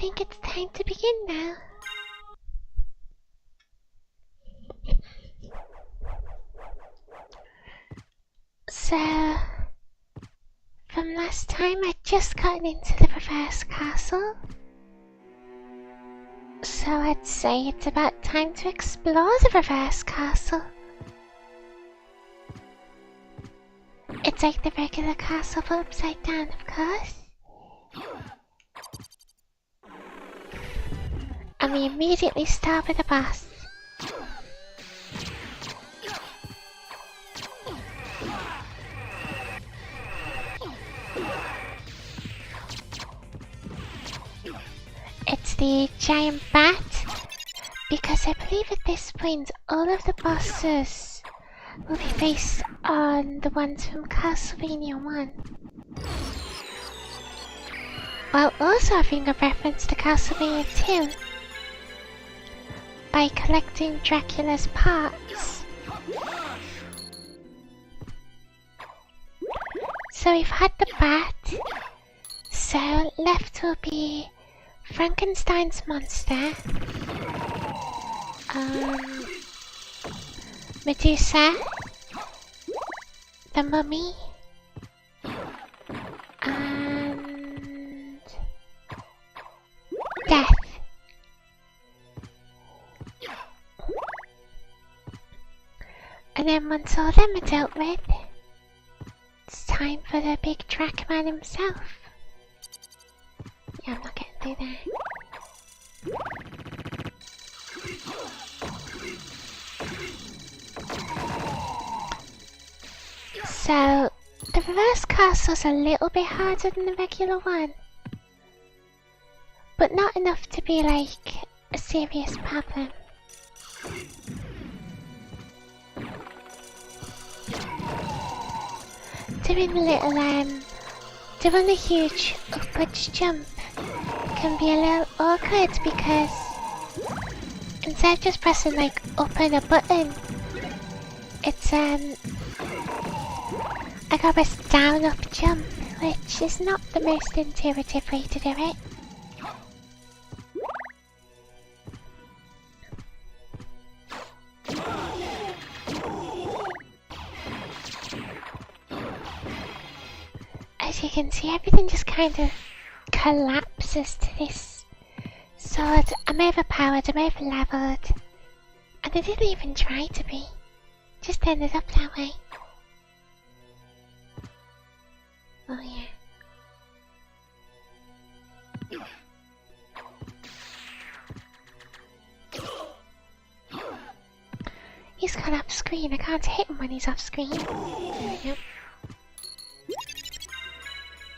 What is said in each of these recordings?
think it's time to begin now. So, from last time I'd just gotten into the reverse castle. So I'd say it's about time to explore the reverse castle. It's like the regular castle but upside down, of course. And we immediately start with a boss. It's the giant bat, because I believe at this point all of the bosses will be based on the ones from Castlevania 1. While also having a reference to Castlevania 2 by collecting Dracula's parts. So we've had the bat, so left will be Frankenstein's monster, Medusa, the mummy, and death. And then once all them are dealt with, it's time for the big Trackman himself. Yeah, I'm not getting through there. So, the reverse castle's a little bit harder than the regular one. But not enough to be like a serious problem. Doing a huge upwards jump can be a little awkward because instead of just pressing like up and a button, it's I gotta press down up jump, which is not the most intuitive way to do it. As you can see, everything just kind of collapses to this sword. I'm overpowered, I'm overleveled, and I didn't even try to be. Just ended up that way. Oh yeah. He's gone off screen. I can't hit him when he's off screen. There we go.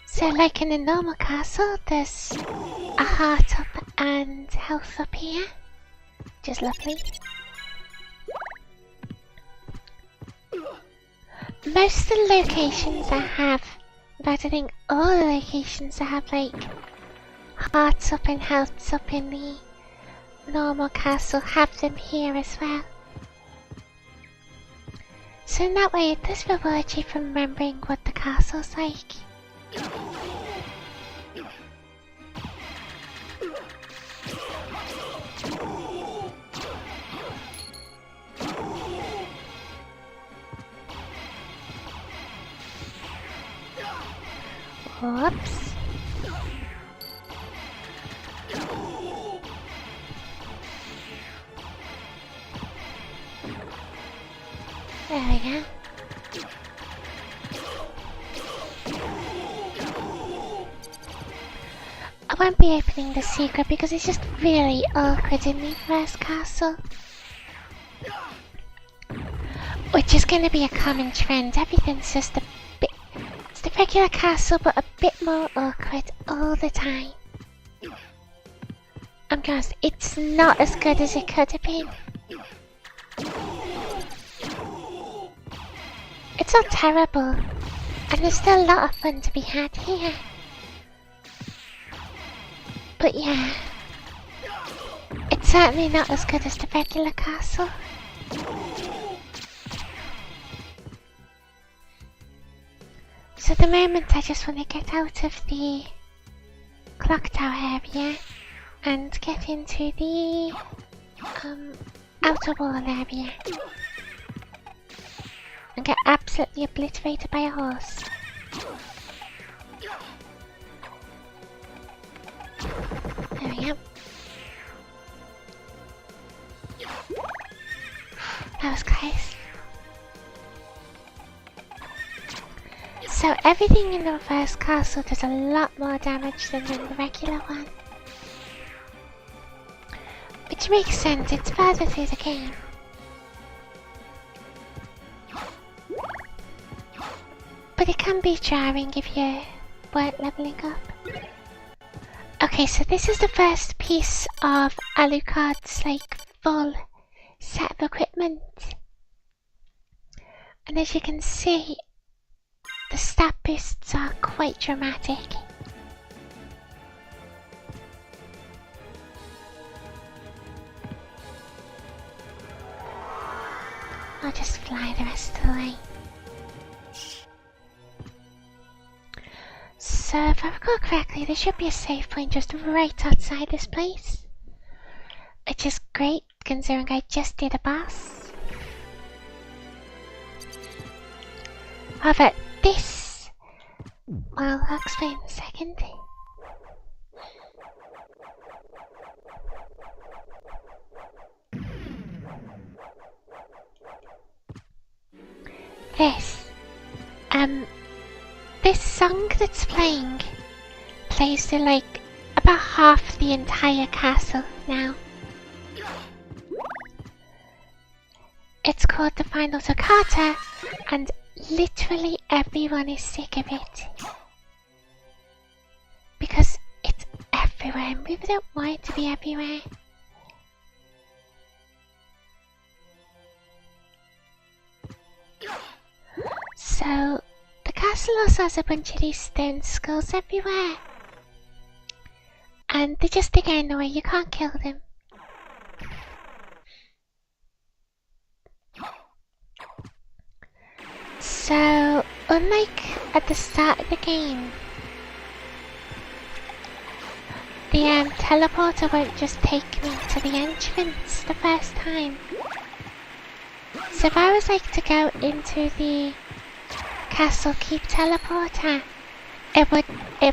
So like in a normal castle, there's a heart up and health up here. Just lovely. Most of the locations I have, in fact I think all the locations I have like hearts up and healths up in the normal castle have them here as well. So in that way it does reward you for remembering what the castle's like. Whoops. There we go. I won't be opening the secret because it's just really awkward in the first castle. Which is going to be a common trend. Everything's just a bit... It's the regular castle but a bit more awkward all the time. I'm honest, it's not as good as it could have been. It's not terrible. And there's still a lot of fun to be had here. But yeah, it's certainly not as good as the regular castle. So at the moment I just want to get out of the clock tower area and get into the outer wall area and get absolutely obliterated by a horse. There we go. That was close. So everything in the reverse castle does a lot more damage than in the regular one. Which makes sense, it's further through the game. But it can be jarring if you weren't leveling up. Okay, so this is the first piece of Alucard's like full set of equipment. And as you can see, the stat boosts are quite dramatic. I'll just fly the rest of the way. So if I recall correctly, there should be a save point just right outside this place. Which is great, considering I just did a boss. However, this... well, I'll explain in a second. This song that's playing plays to like about half the entire castle now. It's called the Final Toccata, and literally everyone is sick of it. Because it's everywhere, and we don't want it to be everywhere. So, the castle also has a bunch of these stone skulls everywhere. And they just stick out in the way, you can't kill them. So, unlike at the start of the game, the teleporter won't just take me to the entrance the first time. So if I was like to go into the castle keep teleporter, it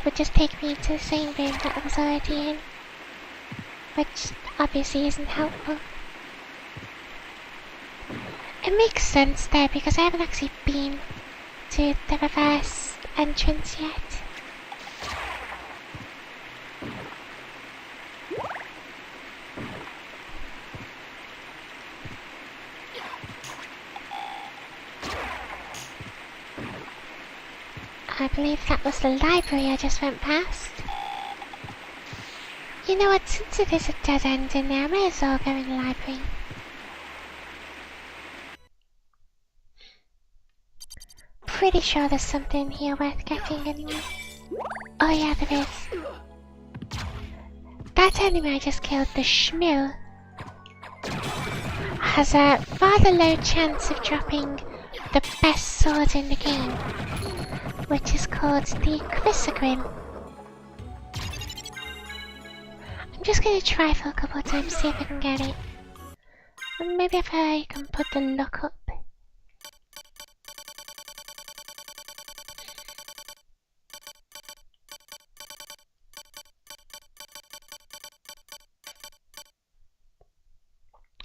would just take me to the same room that I was already in, which obviously isn't helpful. It makes sense though, because I haven't actually been to the reverse entrance yet. I believe that was the library I just went past. You know what, since it is a dead end in there, I may as well go in the library. Pretty sure there's something here worth getting anyway. Oh yeah, there is. That enemy I just killed, the Shmoo, has a rather low chance of dropping the best sword in the game, which is called the Chrysogrim. I'm just gonna try for a couple of times, see if I can get it. And maybe if I can put the luck up.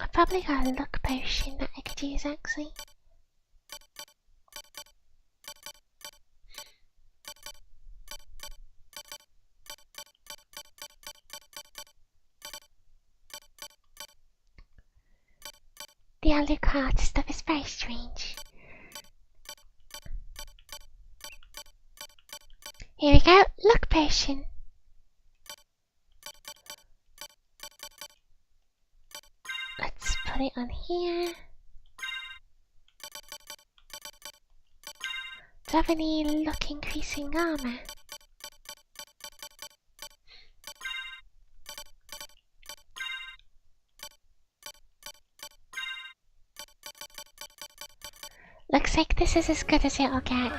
I've probably got a luck potion that I could use actually. The Alucard stuff is very strange. Here we go, luck potion. Let's put it on here. Do I have any luck increasing armor? Looks like this is as good as it'll get.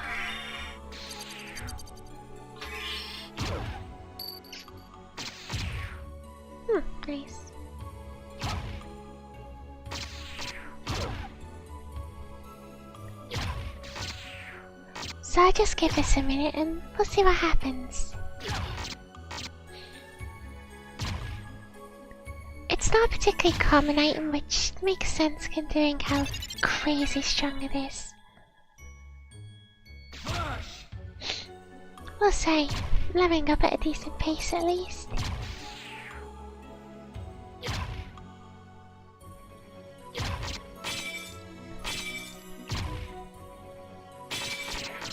So I'll just give this a minute and we'll see what happens. It's not a particularly common item, which makes sense considering how crazy strong it is. We'll say, leveling up at a decent pace at least.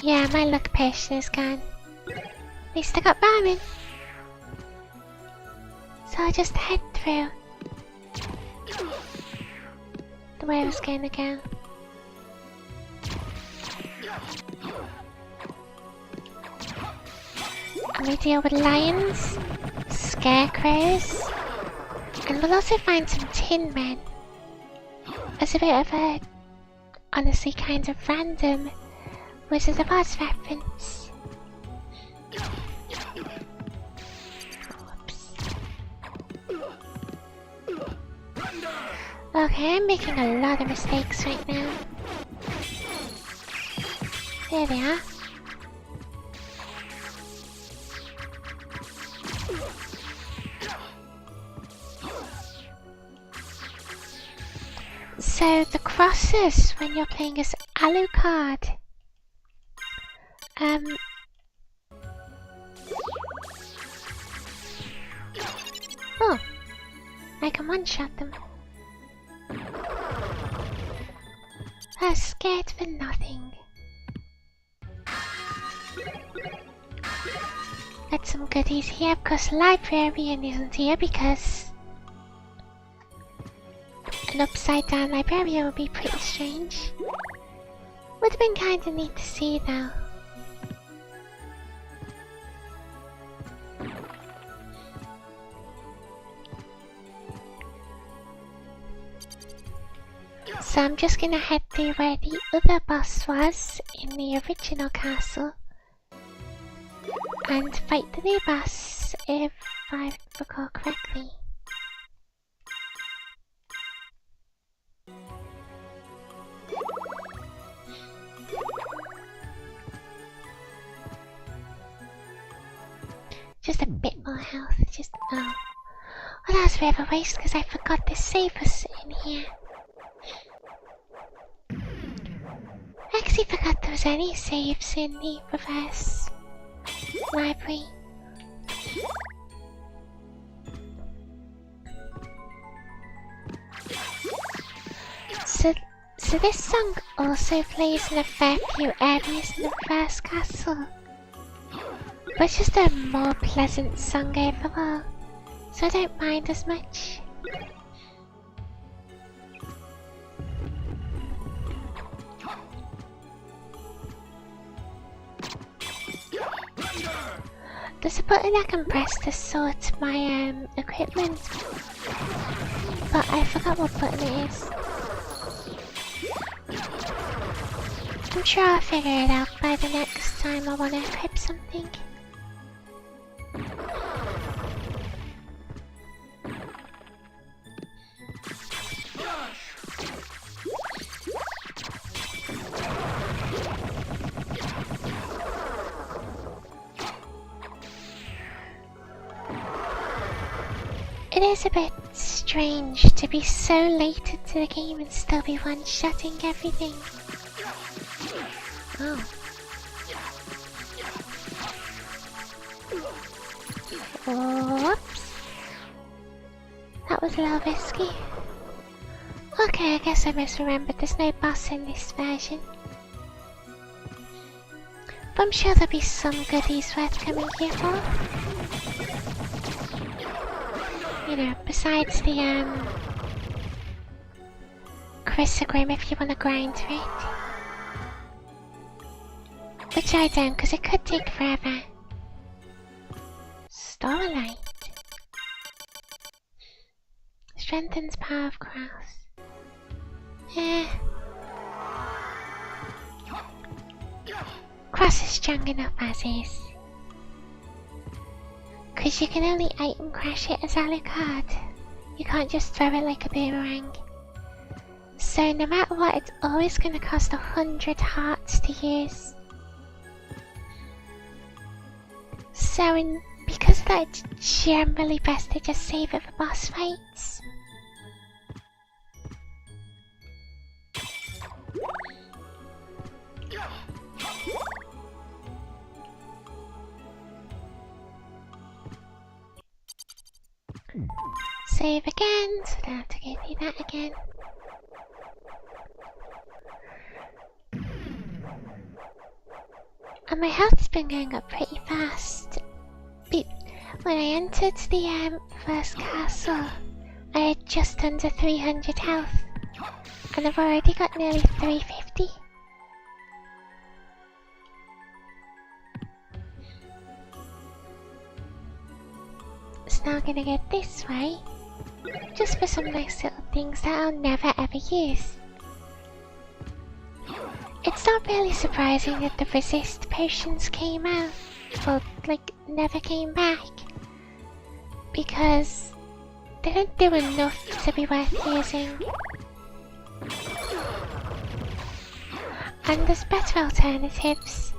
Yeah, my luck potion is gone. At least I got ramen. So I'll just head through the way I was going to go. And we deal with lions, scarecrows, and we'll also find some tin men as a bit of a, honestly, kind of random Wizard of Oz reference. Whoops. Okay, I'm making a lot of mistakes right now. There they are. So the crosses when you're playing as Alucard. Oh, I can one-shot them. I was scared for nothing. Got some goodies here, of course librarian isn't here because an upside down librarian would be pretty strange. Would have been kinda neat to see though. So I'm just gonna head to where the other boss was in the original castle and fight the new boss if I recall correctly. Just a bit more health, just oh. Well, that was a bit of a waste because I forgot the save was in here. I actually forgot there was any saves in the reverse library. So this song also plays in a fair few areas in the reverse castle. But it's just a more pleasant song overall, so I don't mind as much. There's a button I can press to sort my equipment, but I forgot what button it is. I'm sure I'll figure it out by the next time I want to equip something. It is a bit strange to be so late into the game and still be one-shotting everything. Oh. Whoops. That was a little risky. Okay, I guess I misremembered. There's no boss in this version. But I'm sure there'll be some goodies worth coming here for. You know, besides the Chrysogrim if you want to grind for it. Which I don't, because it could take forever. Starlight. Strengthens power of cross. Cross is strong enough as is. Because you can only item crash it as Alucard. You can't just throw it like a boomerang. So no matter what, it's always going to cost 100 hearts to use. because that's generally best to just save it for boss fights. Save again, so I don't have to go through that again. And my health's been going up pretty fast. When I entered the first castle, I had just under 300 health. And I've already got nearly 350. So now I'm gonna go this way, just for some nice little things that I'll never ever use. It's not really surprising that the resist potions came out, or like never came back, because they don't do enough to be worth using. And there's better alternatives,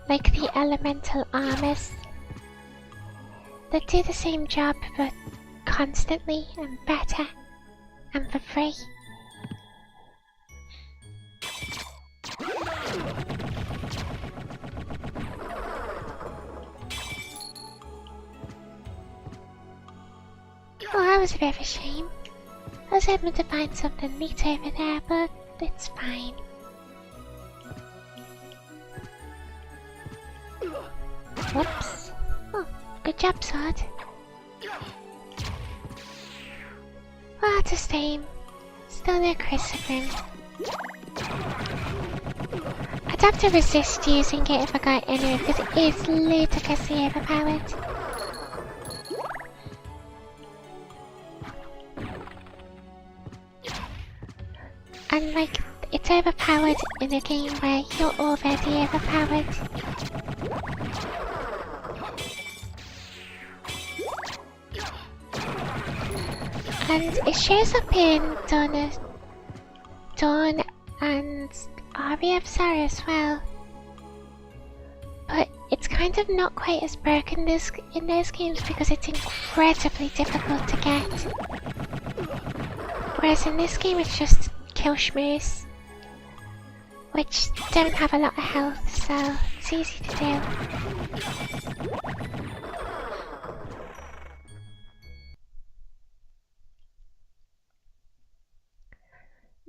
like the elemental armors, that do the same job but constantly and better and for free. Oh, that was a bit of a shame. I was hoping to find something neat over there, but it's fine. Whoops. Oh, good job, sword. What a shame. Still no chrysoprym. I'd have to resist using it if I got anyway, because it is ludicrously overpowered. And like, it's overpowered in a game where you're already overpowered. And it shows up in Dawn and Aria of Sorrow as well. But it's kind of not quite as broken in those games because it's incredibly difficult to get. Whereas in this game it's just kill shmoos, which don't have a lot of health, so it's easy to do.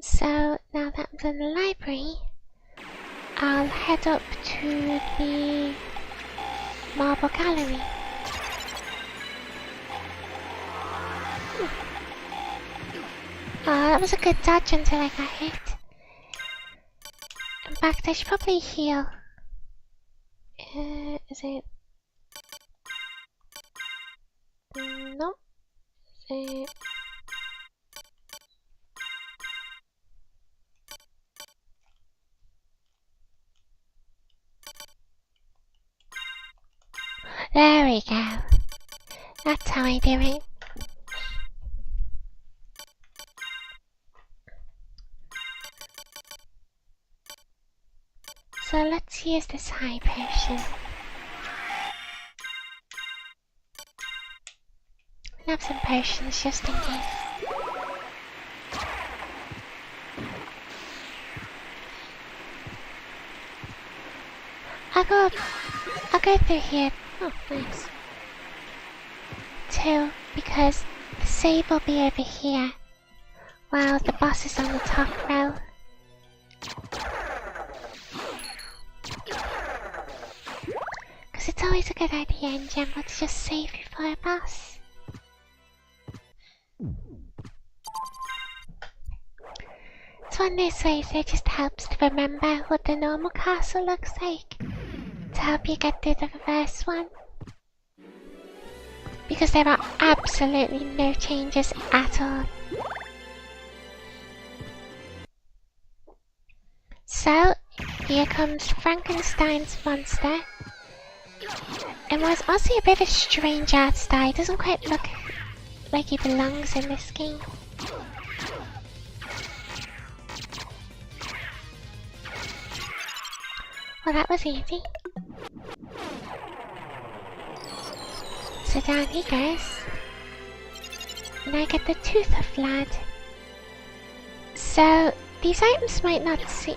So now that I'm done the library, I'll head up to the marble gallery. Oh, that was a good dodge until I got hit. In fact, I should probably heal. Is it? No. Is it? There we go. That's how I do it. So let's use this high potion. I have some potions just in case. I'll go through here. Oh, nice. Too, because the save will be over here, while the boss is on the top row. Because it's always a good idea in general to just save before a boss. It's one of those ways that just helps to remember what the normal castle looks like, to help you get through the reverse one. Because there are absolutely no changes at all. So, here comes Frankenstein's monster. It was also a bit of a strange art style. It doesn't quite look like he belongs in this game. Well, that was easy. So down he goes. And I get the Tooth of Blood. So these items might not see.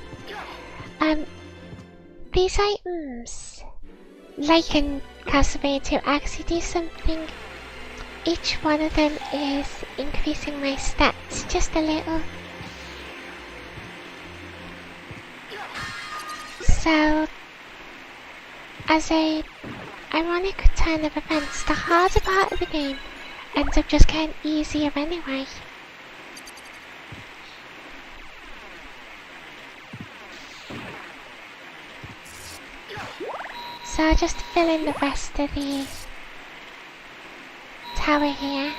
These items, like in Castlevania 2, actually do something. Each one of them is increasing my stats just a little. So, as a ironic turn of events, the harder part of the game ends up just getting easier anyway. So I'll just fill in the rest of the tower here.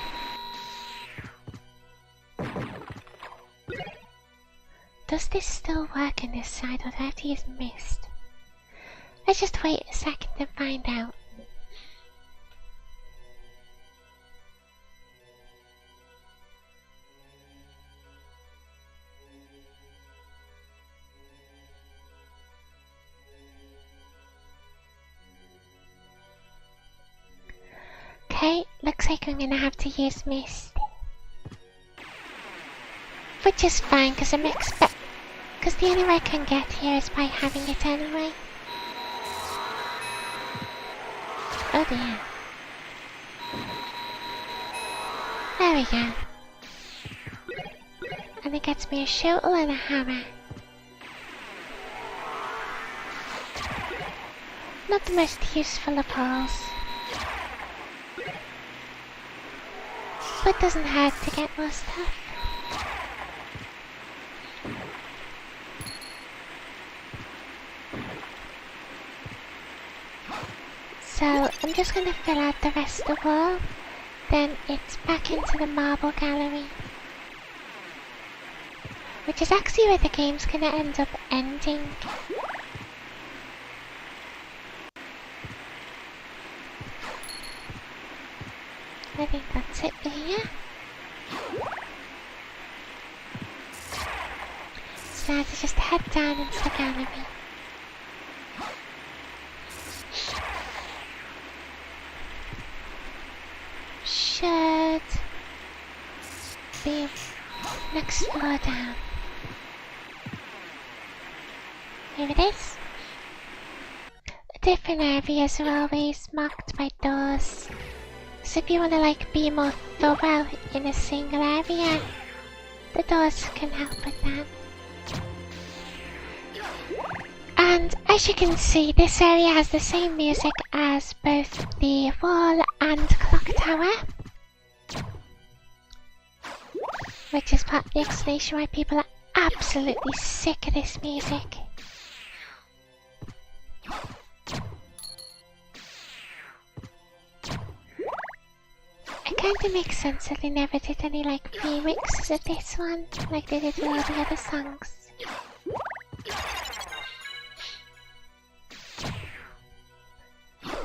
Does this still work on this side, or do I have to use mist? Let's just wait a second and find out. Okay, looks like I'm gonna have to use mist. Which is fine, because the only way I can get here is by having it anyway. Oh dear. There we go. And it gets me a shovel and a hammer. Not the most useful of hauls. But doesn't hurt to get more stuff. So I'm just gonna fill out the rest of the wall, then it's back into the marble gallery. Which is actually where the game's gonna end up ending. I think that's it for here. So now to just head down into the gallery. Should be next floor down. Here it is. Different areas are always marked by doors. So if you want to be more thorough in a single area, the doors can help with that. And as you can see, this area has the same music as both the wall and clock tower. Which is part of the explanation why people are absolutely sick of this music. It kinda makes sense that they never did any remixes of this one, like they did with all the other songs.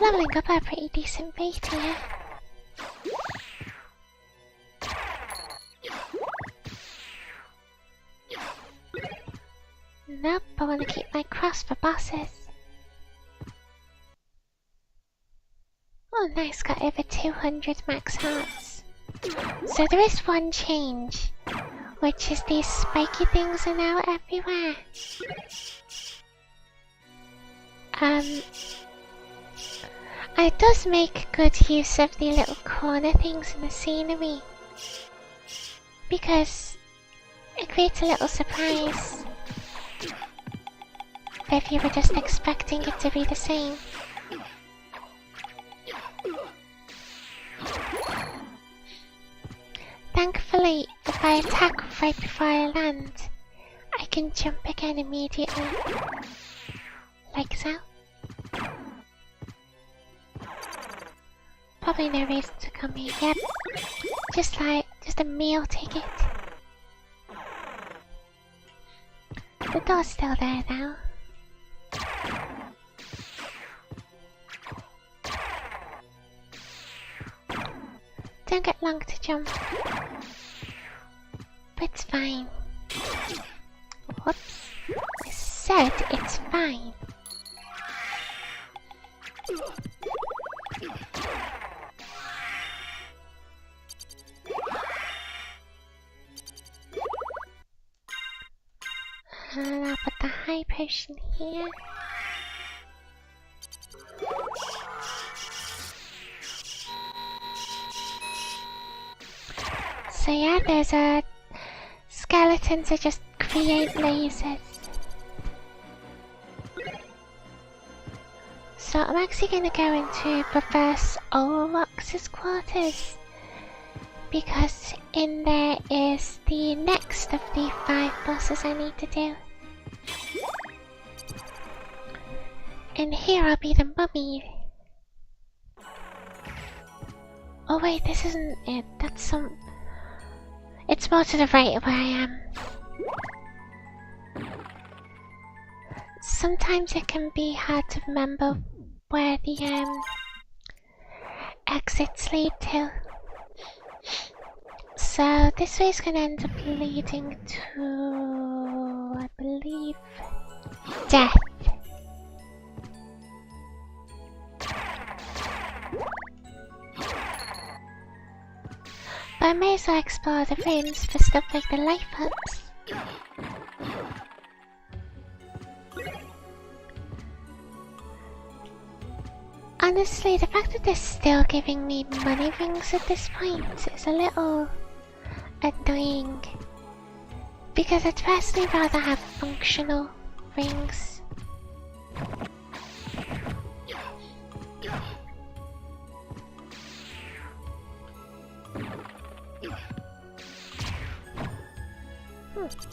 Leveling up at a pretty decent rate here. Nope, I want to keep my cross for bosses. Oh nice, got over 200 max hearts. So there is one change, which is these spiky things are now everywhere. And it does make good use of the little corner things in the scenery, because it creates a little surprise if you were just expecting it to be the same. Thankfully, if I attack right before I land, I can jump again immediately. Like so. Probably no reason to come here. Yep. Just a meal ticket. The door's still there now. Don't get long to jump. But it's fine. Whoops. I said it's fine. And I'll put the high potion here. So yeah, there's a skeletons that just create lasers. So I'm actually going to go into Professor Olrox's quarters, because in there is the next of the 5 bosses I need to do. And here I'll be the mummy. Oh wait, this isn't it. That's some... It's more to the right of where I am. Sometimes it can be hard to remember where the exits lead to. So this way is going to end up leading to, I believe, death. But I may as well explore the rooms for stuff like the life hubs. Honestly, the fact that they're still giving me money rings at this point is a little annoying. Because I'd personally rather have functional rings.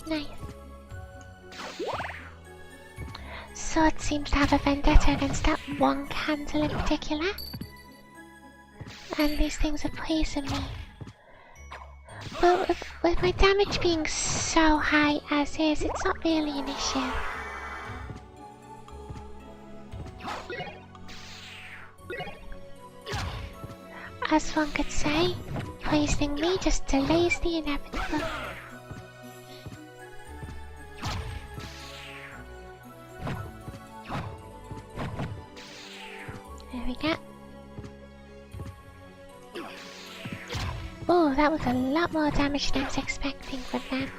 Nice. Sword seems to have a vendetta against that one candle in particular. And these things are poisoning me. But with my damage being so high as is, it's not really an issue. As one could say, poisoning me just delays the inevitable. There we go. Oh, that was a lot more damage than I was expecting from them.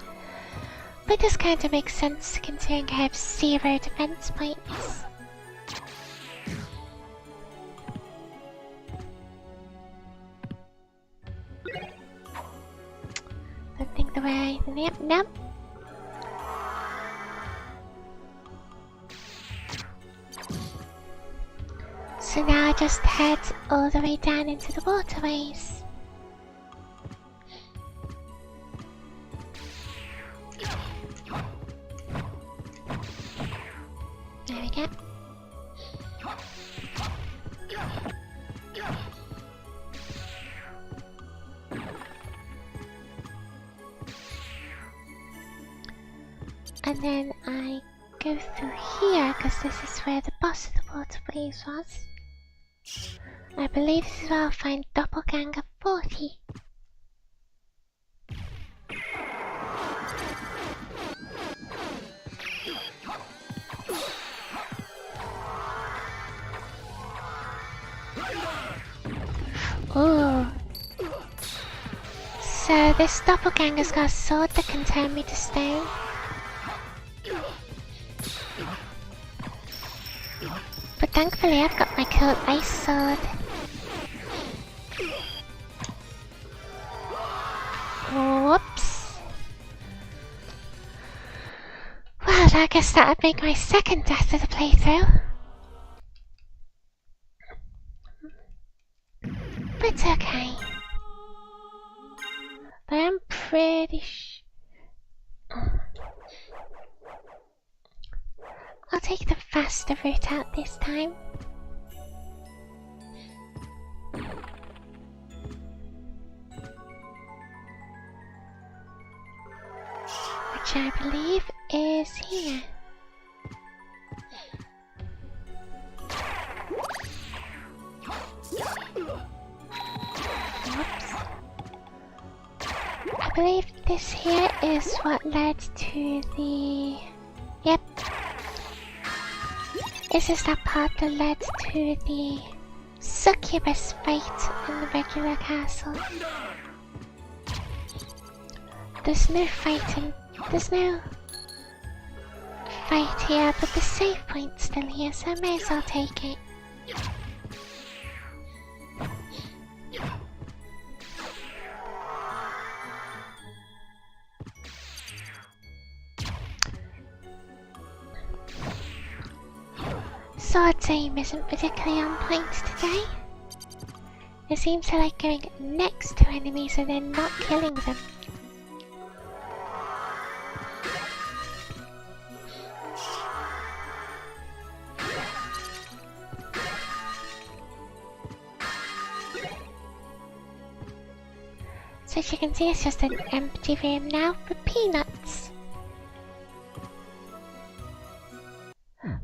But this kind of makes sense considering I have 0 defense points. Don't think the way. Yep, nope. So now I just head all the way down into the waterways. There we go. And then I go through here because this is where the boss of the waterways was. I believe this is where I'll find Doppelganger 40. Ooh. So this doppelganger's got a sword that can turn me to stone. But thankfully I've got my cool ice sword. Whoops. Well, I guess that'd make my second death of the playthrough. But it's okay. But I'm pretty I'll take the faster route out this time. Which I believe is here. Whoops. I believe this here is what led to the... Yep. This is that part that led to the succubus fight in the regular castle. There's no fighting. There's no fight here, but the save point's still here, so I may as well take it. Sword's aim isn't particularly on point today. It seems to like going next to enemies and then not killing them. So as you can see, it's just an empty room now for peanuts.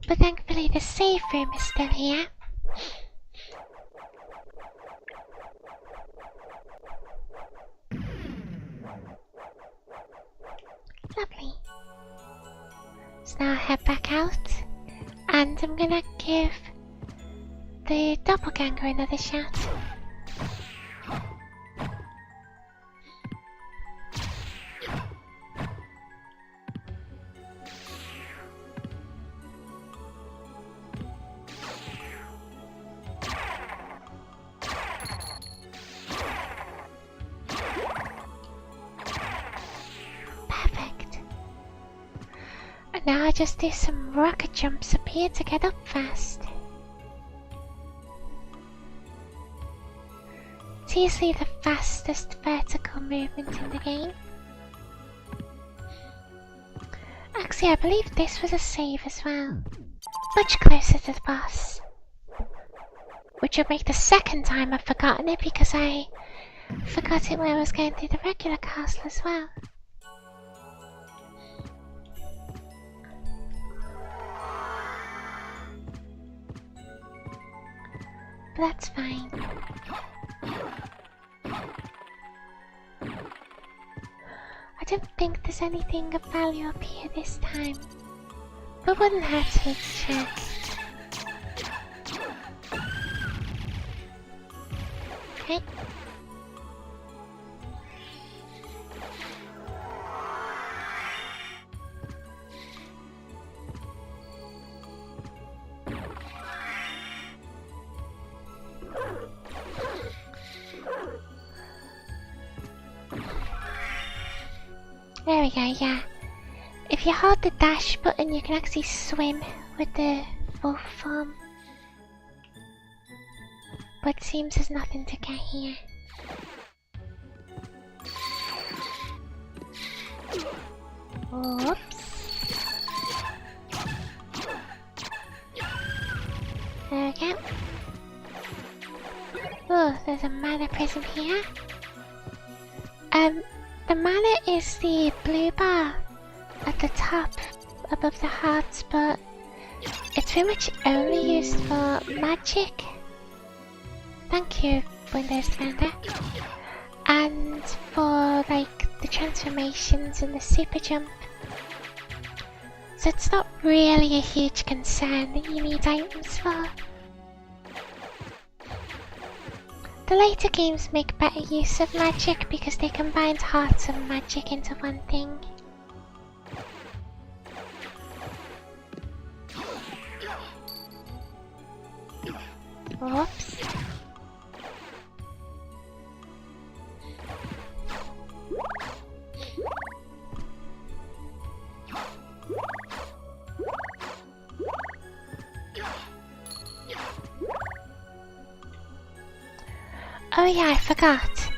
But thankfully the save room is still here. Lovely. So now I'll head back out, and I'm gonna give the doppelganger another shot. Now I just do some rocket jumps up here to get up fast. It's easily the fastest vertical movement in the game. Actually, I believe this was a save as well. Much closer to the boss. Which would make the second time I've forgotten it, because I forgot it when I was going through the regular castle as well. But that's fine. I don't think there's anything of value up here this time, but wouldn't hurt to check. Okay. There we go, yeah. If you hold the dash button, you can actually swim with the wolf form. But it seems there's nothing to get here. Oops. There we go. Oh, there's a mana prism here. The mana is the blue bar at the top above the hearts, but it's pretty much only used for magic. Thank you, Windows Defender. And for like the transformations and the super jump. So it's not really a huge concern that you need items for. The later games make better use of magic because they combined hearts and magic into one thing. Whoops. Oh yeah, I forgot.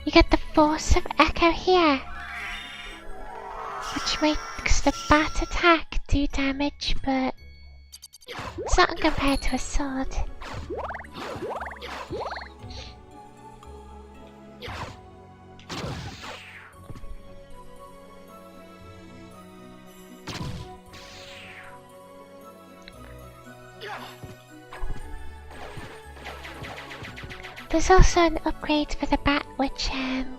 You get the force of echo here, which makes the bat attack do damage, but it's not compared to a sword. There's also an upgrade for the bat which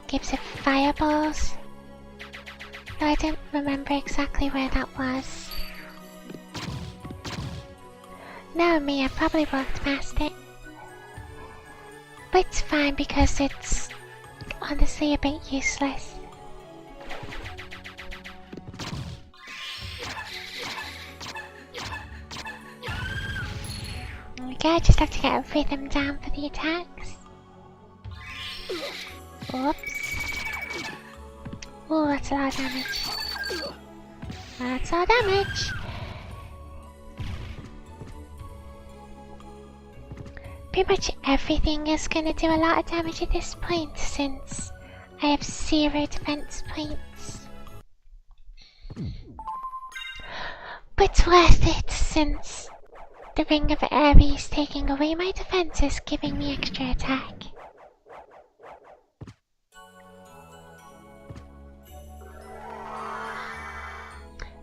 gives it fireballs. Though I don't remember exactly where that was. No, me, I probably walked past it. But it's fine because it's honestly a bit useless. go, I just have to get a rhythm down for the attacks. Oops. Oh, that's a lot of damage. That's a lot of damage. Pretty much everything is gonna do a lot of damage at this point since I have 0 defense points. But it's worth it since the Ring of Ares taking away my defenses, giving me extra attack.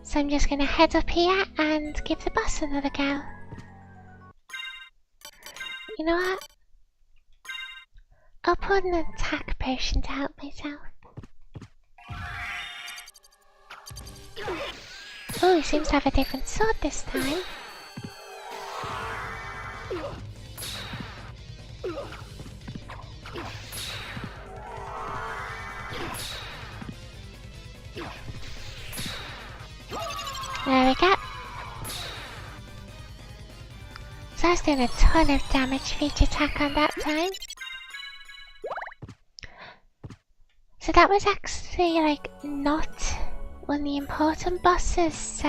So I'm just gonna head up here and give the boss another go. You know what? I'll put an attack potion to help myself. Oh, he seems to have a different sword this time. There we go. So I was doing a ton of damage for each attack on that time. So that was actually like not one of the important bosses, so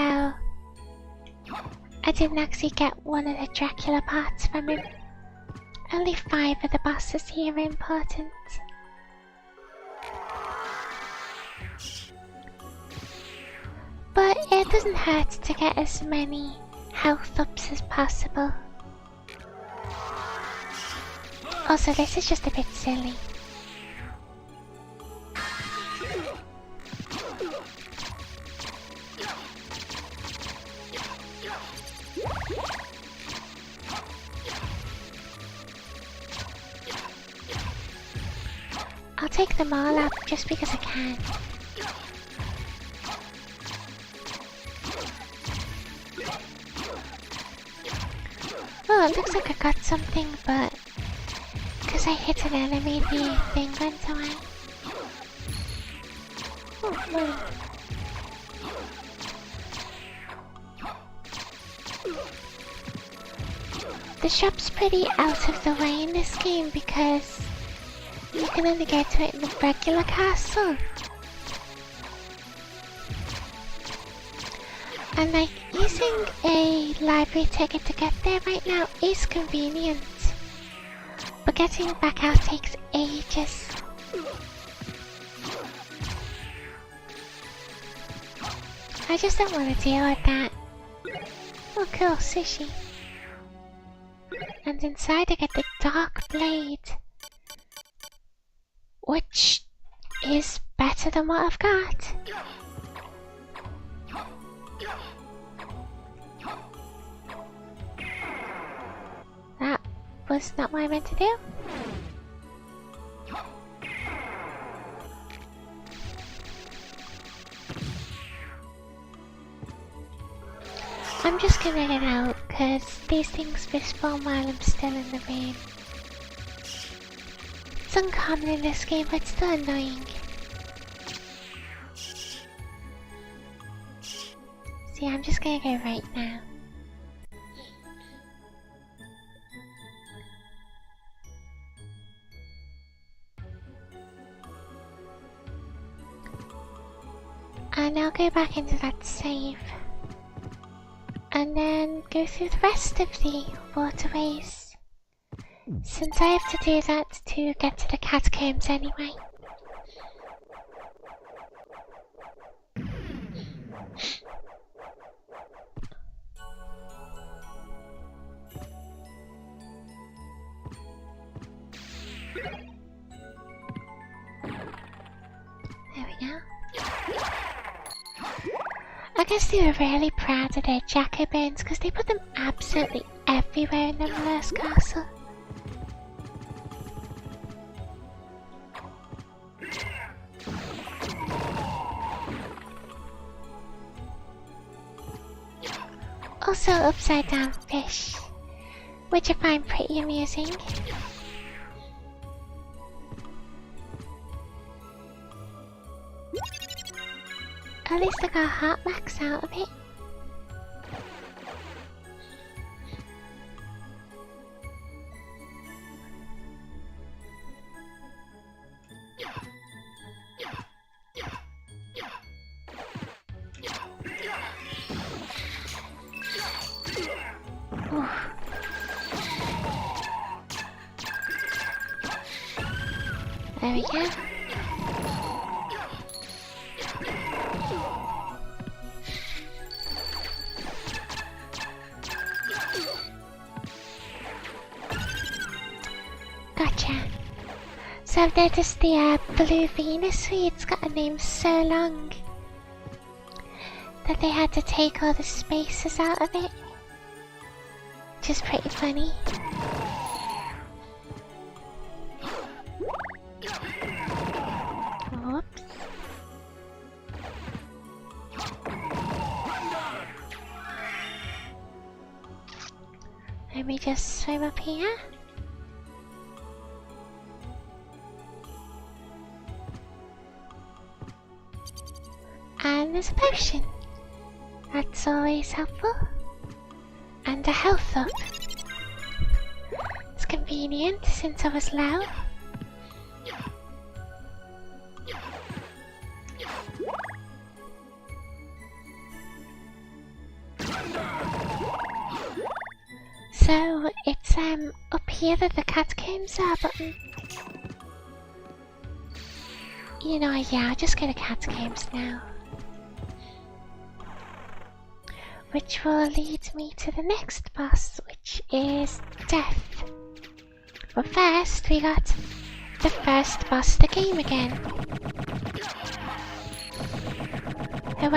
I didn't actually get one of the Dracula parts from him. Only 5 of the bosses here are important. But it doesn't hurt to get as many health ups as possible. Also, this is just a bit silly. I'll take them all up just because I can. Oh, it looks like I got something, but because I hit an enemy, the thing went away. Oh, no. The shop's pretty out of the way in this game because you can only get to it in the regular castle. And like, using a library ticket to get there right now is convenient. But getting back out takes ages. I just don't want to deal with that. Oh cool, sushi. And inside I get the Dark Blade, which is better than what I've got. That was not what I meant to do. I'm just gonna get out because these things respawn while I'm still in the room. It's uncommon in this game, but it's still annoying. See, I'm just gonna go right now. And I'll go back into that save. And then go through the rest of the waterways. Since I have to do that to get to the catacombs anyway. There we go. I guess they were really proud of their Jacobones because they put them absolutely everywhere in the last castle. Also upside down fish, which I find pretty amusing. At least I got a heart max out of it. Ooh. There we go. Gotcha. So I've noticed the blue Venus reed's got a name so long that they had to take all the spaces out of it. Which is pretty funny. Whoops. Let me just swim up here. And there's a potion. That's always helpful. And a health up. It's convenient since I was low. So it's up here that the catacombs are, but you know, yeah, I'll just go to catacombs now. Which will lead me to the next boss, which is death. But first, we got the first boss of the game again. Who,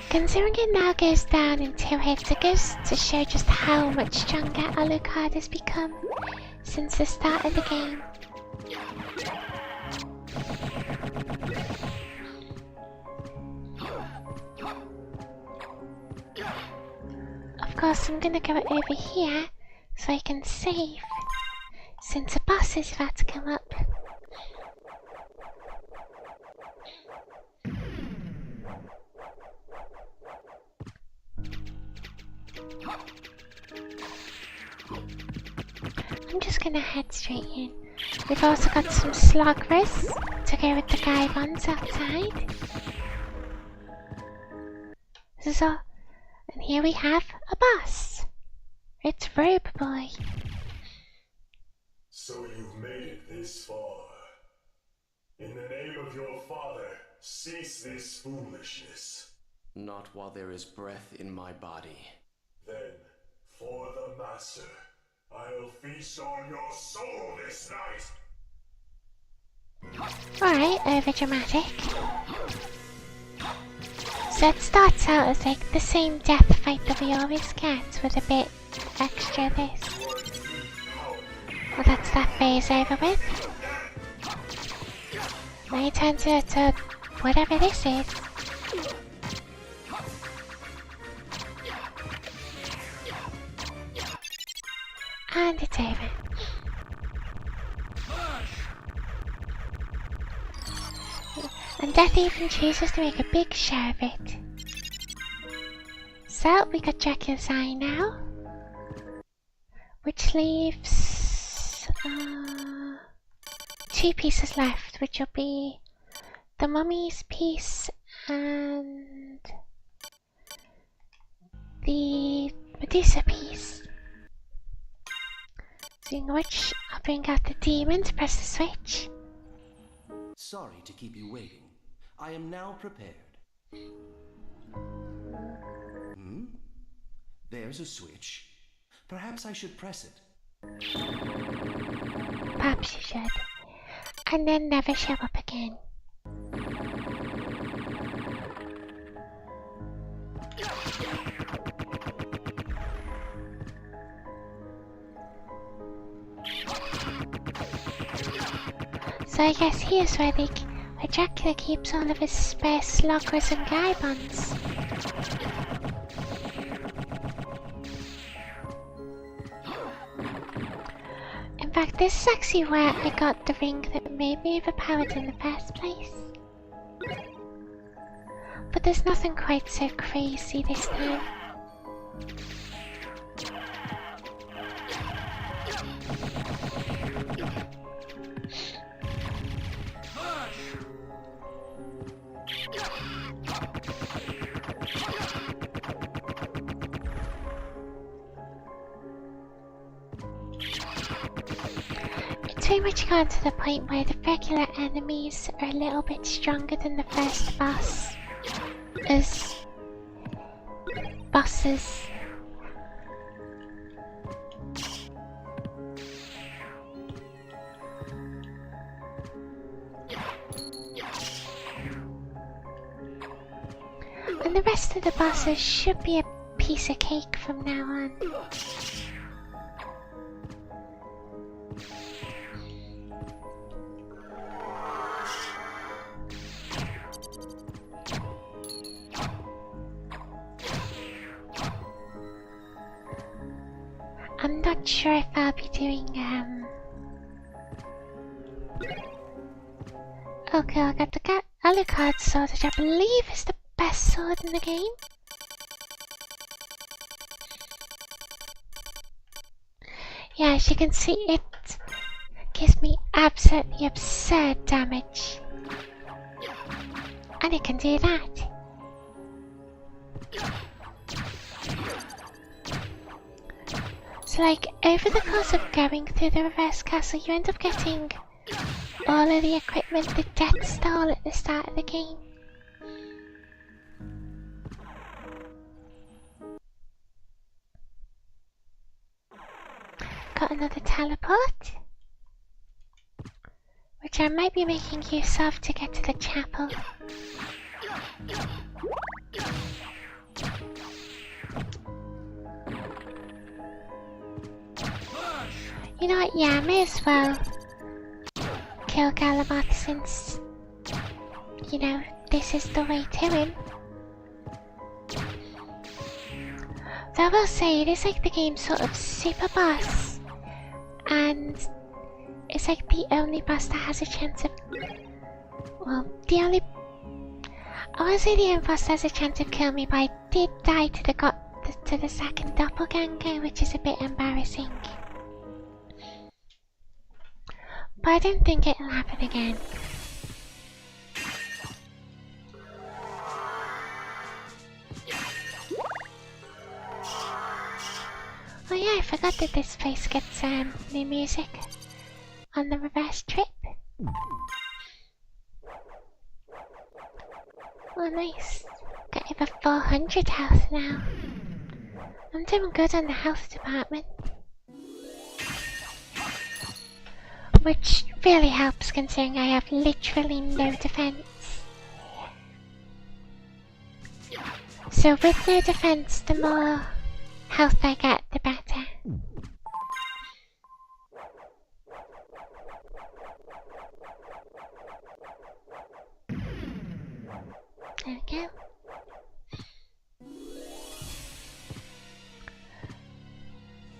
considering it now goes down in 2 hits, it goes to show just how much stronger Alucard has become since the start of the game. Of course, I'm gonna go over here so I can save, since the boss is about to come up. I'm just gonna head straight in. We've also got some sloggers to go with the Gaibons outside. This is all. And here we have a boss. It's Robe Boy. So you've made it this far. In the name of your father, cease this foolishness. Not while there is breath in my body. Then, for the Master, I'll feast on your soul this night. Alright, over dramatic. So it starts out as like the same death fight that we always get, with a bit extra this. Well, that's that phase over with. Now you turn to whatever this is. And it's over. And Death even chooses to make a big show of it. So, we got Dracula's Eye now. Which leaves 2 pieces left, which will be the Mummy's piece and the Medusa piece. Seeing which, I'll bring out the demon to press the switch. Sorry to keep you waiting. I am now prepared. There's a switch. Perhaps I should press it. Perhaps you should. And then never show up again. So I guess here's where Dracula keeps all of his spare sloggers and Gaibons. In fact, this is actually where I got the ring that made me overpowered in the first place. But there's nothing quite so crazy this time. It's very much gone to the point where the regular enemies are a little bit stronger than the first boss as bosses. And the rest of the bosses should be a piece of cake from now on. I'm not sure if I'll be doing, Okay, I got the Alucard sword, which I believe is the best sword in the game. Yeah, as you can see, it gives me absolutely absurd damage. And it can do that. So like, over the course of going through the reverse castle, you end up getting all of the equipment that Death stole at the start of the game. Got another teleport, which I might be making use of to get to the chapel. You know what, yeah, I may as well kill Galamot since, you know, this is the way to him. Though I will say, it is like the game's sort of super boss, and it's like the only boss that has a chance of, well, the only, I won't say the only boss that has a chance of killing me, but I did die to the second doppelganger, which is a bit embarrassing. But I don't think it'll happen again. Oh yeah, I forgot that this place gets new music on the reverse trip. Oh nice. Got over 400 health now. I'm doing good on the health department. Which really helps considering I have literally no defense. So with no defense, the more health I get, the better. There we go.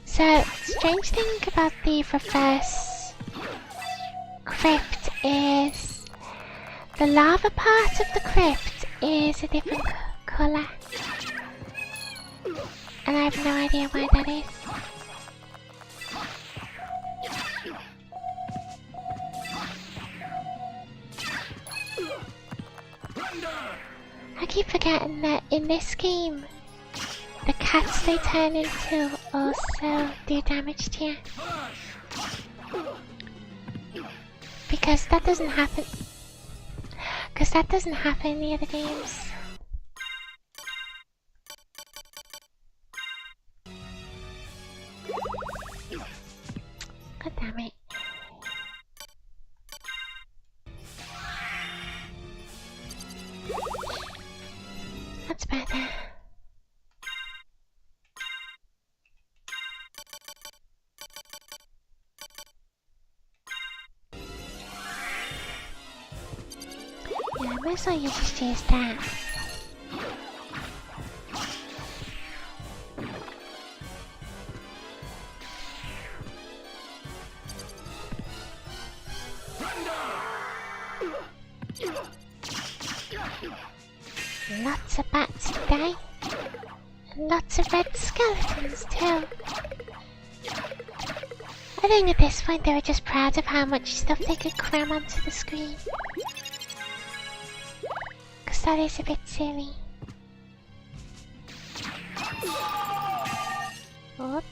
So, strange thing about the reverse crypt is the lava part of the crypt is a different colour, and I have no idea why that is. I keep forgetting that in this game, the cats they turn into also do damage to you. Because that doesn't happen. In the other games. God damn it. That's better. Yeah, most of you just use that. Lots of bats today. And lots of red skeletons too. I think at this point they were just proud of how much stuff they could cram onto the screen. Cause that is a bit silly. Oops.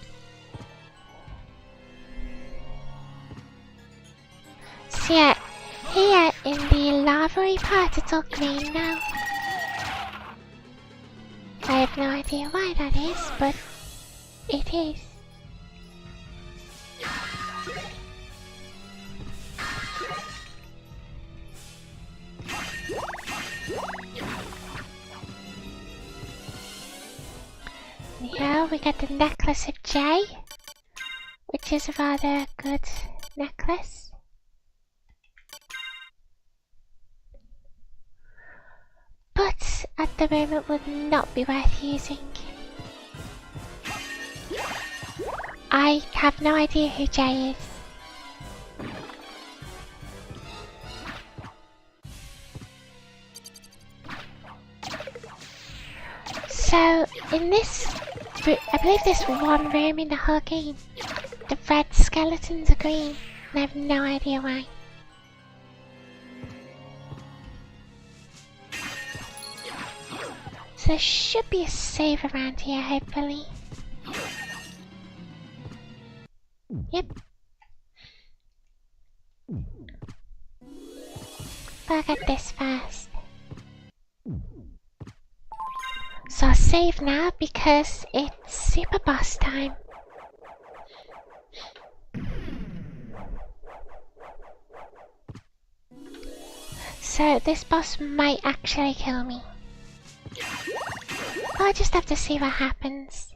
So yeah, here in the lavary part it's all green now. I have no idea why that is, but it is. Here we got the necklace of J, which is a rather good necklace. But at the moment would not be worth using. I have no idea who J is. So in this, I believe this one room in the whole game, the red skeletons are green, and I have no idea why. So there should be a save around here, hopefully. Yep. But I'll get this first. So I'll save now because it's super boss time. So this boss might actually kill me. I'll just have to see what happens.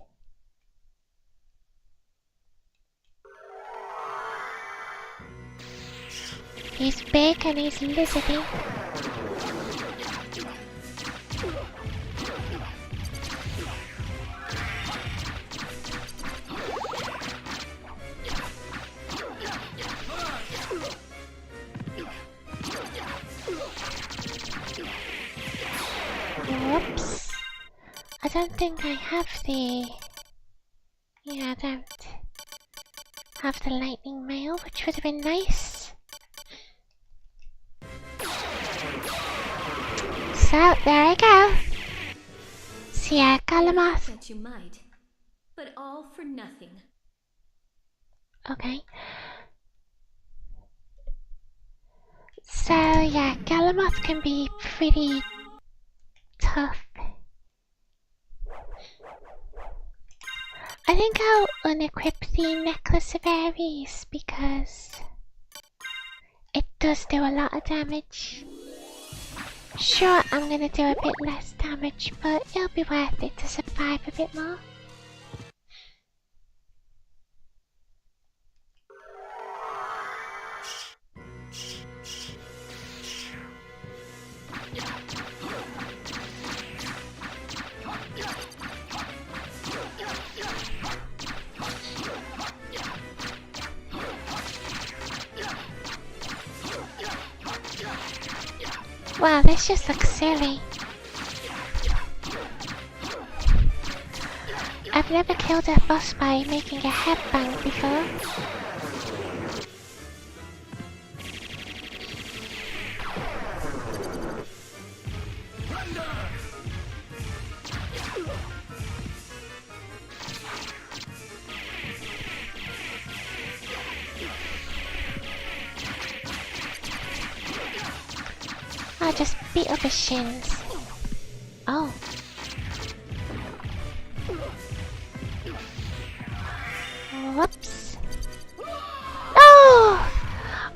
He's big and he's lizardy. Whoops. I don't think I have the... Yeah, I don't have the lightning mail, which would have been nice. So, there I go. So yeah, Galamoth. That you might, but all for nothing. Okay. So yeah, Galamoth can be pretty tough. I think I'll unequip the Necklace of Aries because it does do a lot of damage. Sure, I'm gonna do a bit less damage, but it'll be worth it to survive a bit more. Wow, this just looks silly. I've never killed a boss by making a headbang before. I'll just beat up his shins. Oh. Whoops. Oh!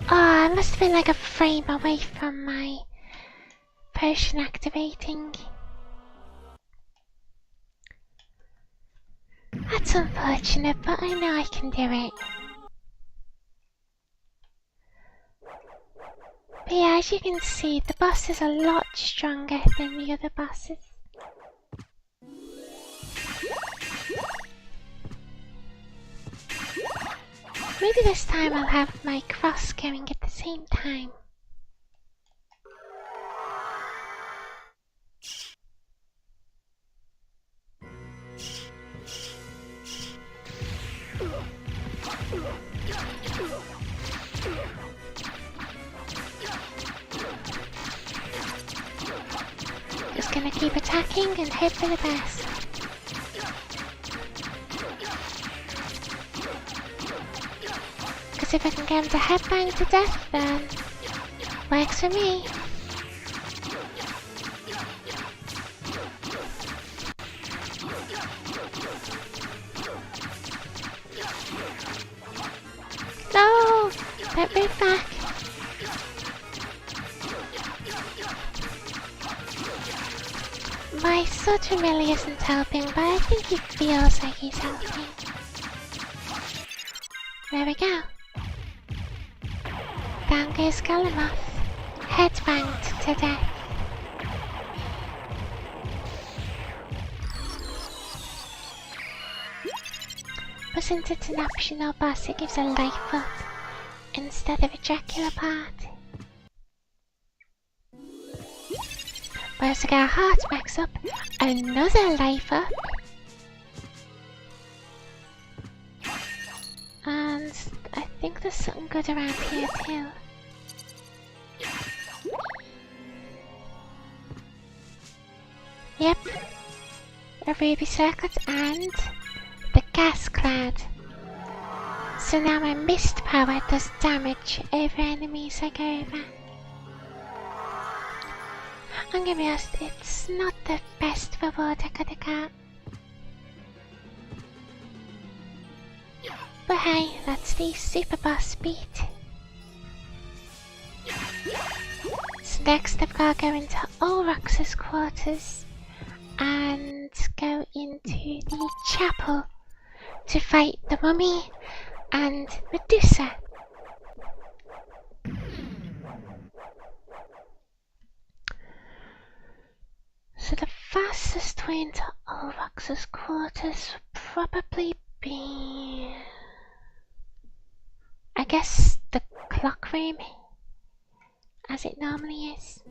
Oh, I must have been like a frame away from my potion activating. That's unfortunate, but I know I can do it. But yeah, as you can see, the boss is a lot stronger than the other bosses. Maybe this time I'll have my cross going at the same time. Just gonna keep attacking and hope for the best. Because if I can get him to headbang to death, then Works for me. No! Don't move back. My sword really isn't helping, but I think he feels like he's helping. There we go. Down goes Galamoth, head banged to death. But since it's an optional boss, it gives a life up instead of a Dracula part. But as I get our heart backs up, another life up. And I think there's something good around here too. Yep, a ruby circlet and the gas cloud. So now my mist power does damage over enemies I go over. I'm gonna be honest, it's not the best reward I could have got. But hey, that's the super boss beat. So next I've got to go into Ulrox's quarters and go into the chapel to fight the mummy and Medusa. So the fastest way into Ulrox's quarters would probably be, I guess, the clock room, as it normally is.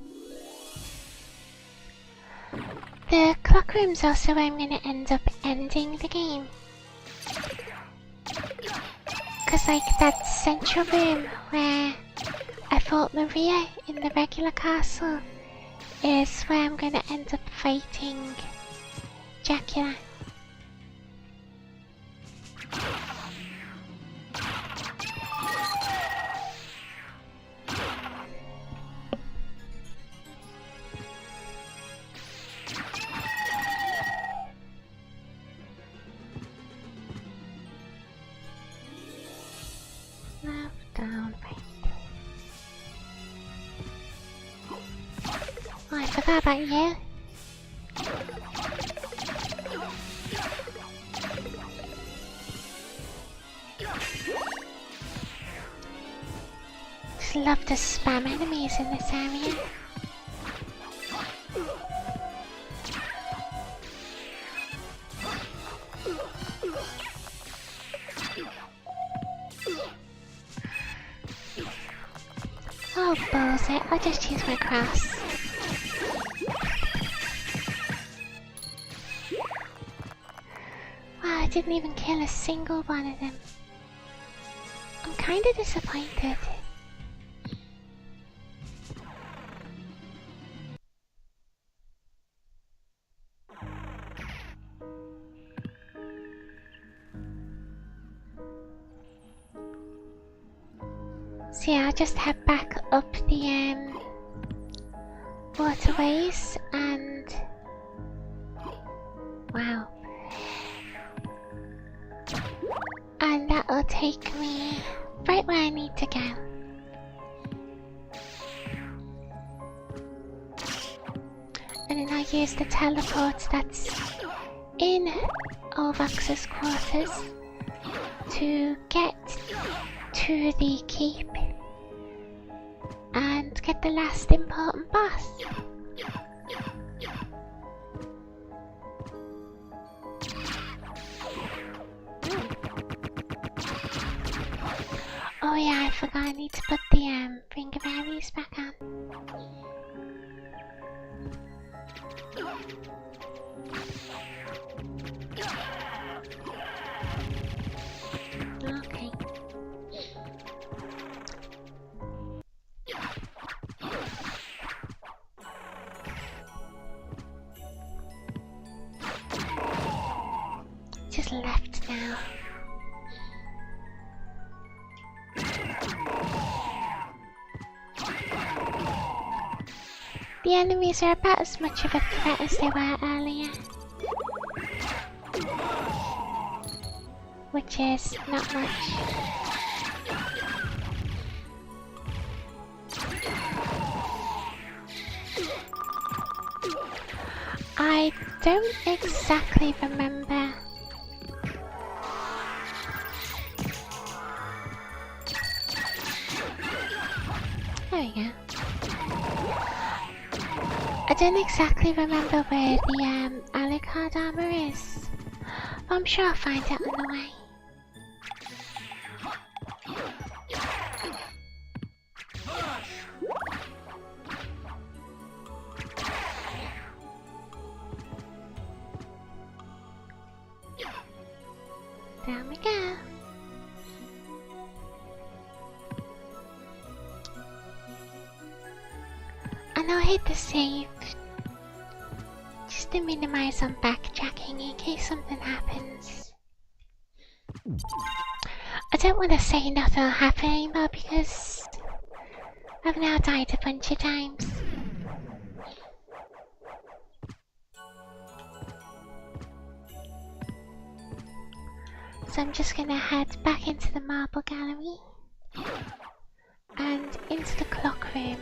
The clock room's also where I'm gonna end up ending the game. Cause like that central room where I fought Maria in the regular castle is where I'm gonna end up fighting Dracula. Left, down, right. Oh, I forgot about you. Just love to spam enemies in this area. Oh, bullshit, I'll just use my cross. Wow, I didn't even kill a single one of them. I'm kinda disappointed. So yeah, I'll just head back up the waterways and wow. And that'll take me right where I need to go. And then I'll use the teleport that's in Ulrox's quarters to get to the keep and get the last important boss. Oh yeah, I forgot I need to put the ring of Aries back on. Okay. Just left now. The enemies are about as much of a threat as they were earlier. Which is not much. I don't exactly remember. There we go. I don't exactly remember where the Alucard armor is, but I'm sure I'll find it on the way. There we go. And I'll hit the save just to minimize on backtracking in case something happens. I don't want to say nothing will happen anymore because I've now died a bunch of times. So I'm just gonna head back into the marble gallery and into the clock room.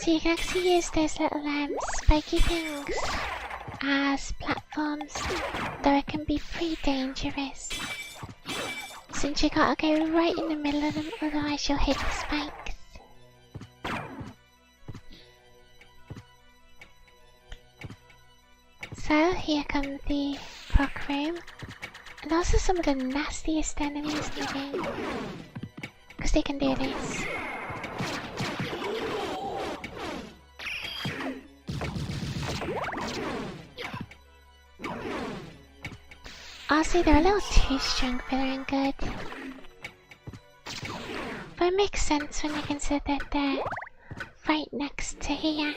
So you can actually use those little spiky things as platforms, though it can be pretty dangerous, since you gotta go right in the middle of them, otherwise you'll hit the spikes. So here come the clock room, and also some of the nastiest enemies in the game, because they can do this. Honestly, they're a little too strong for their own good. But it makes sense when you consider that they're right next to here.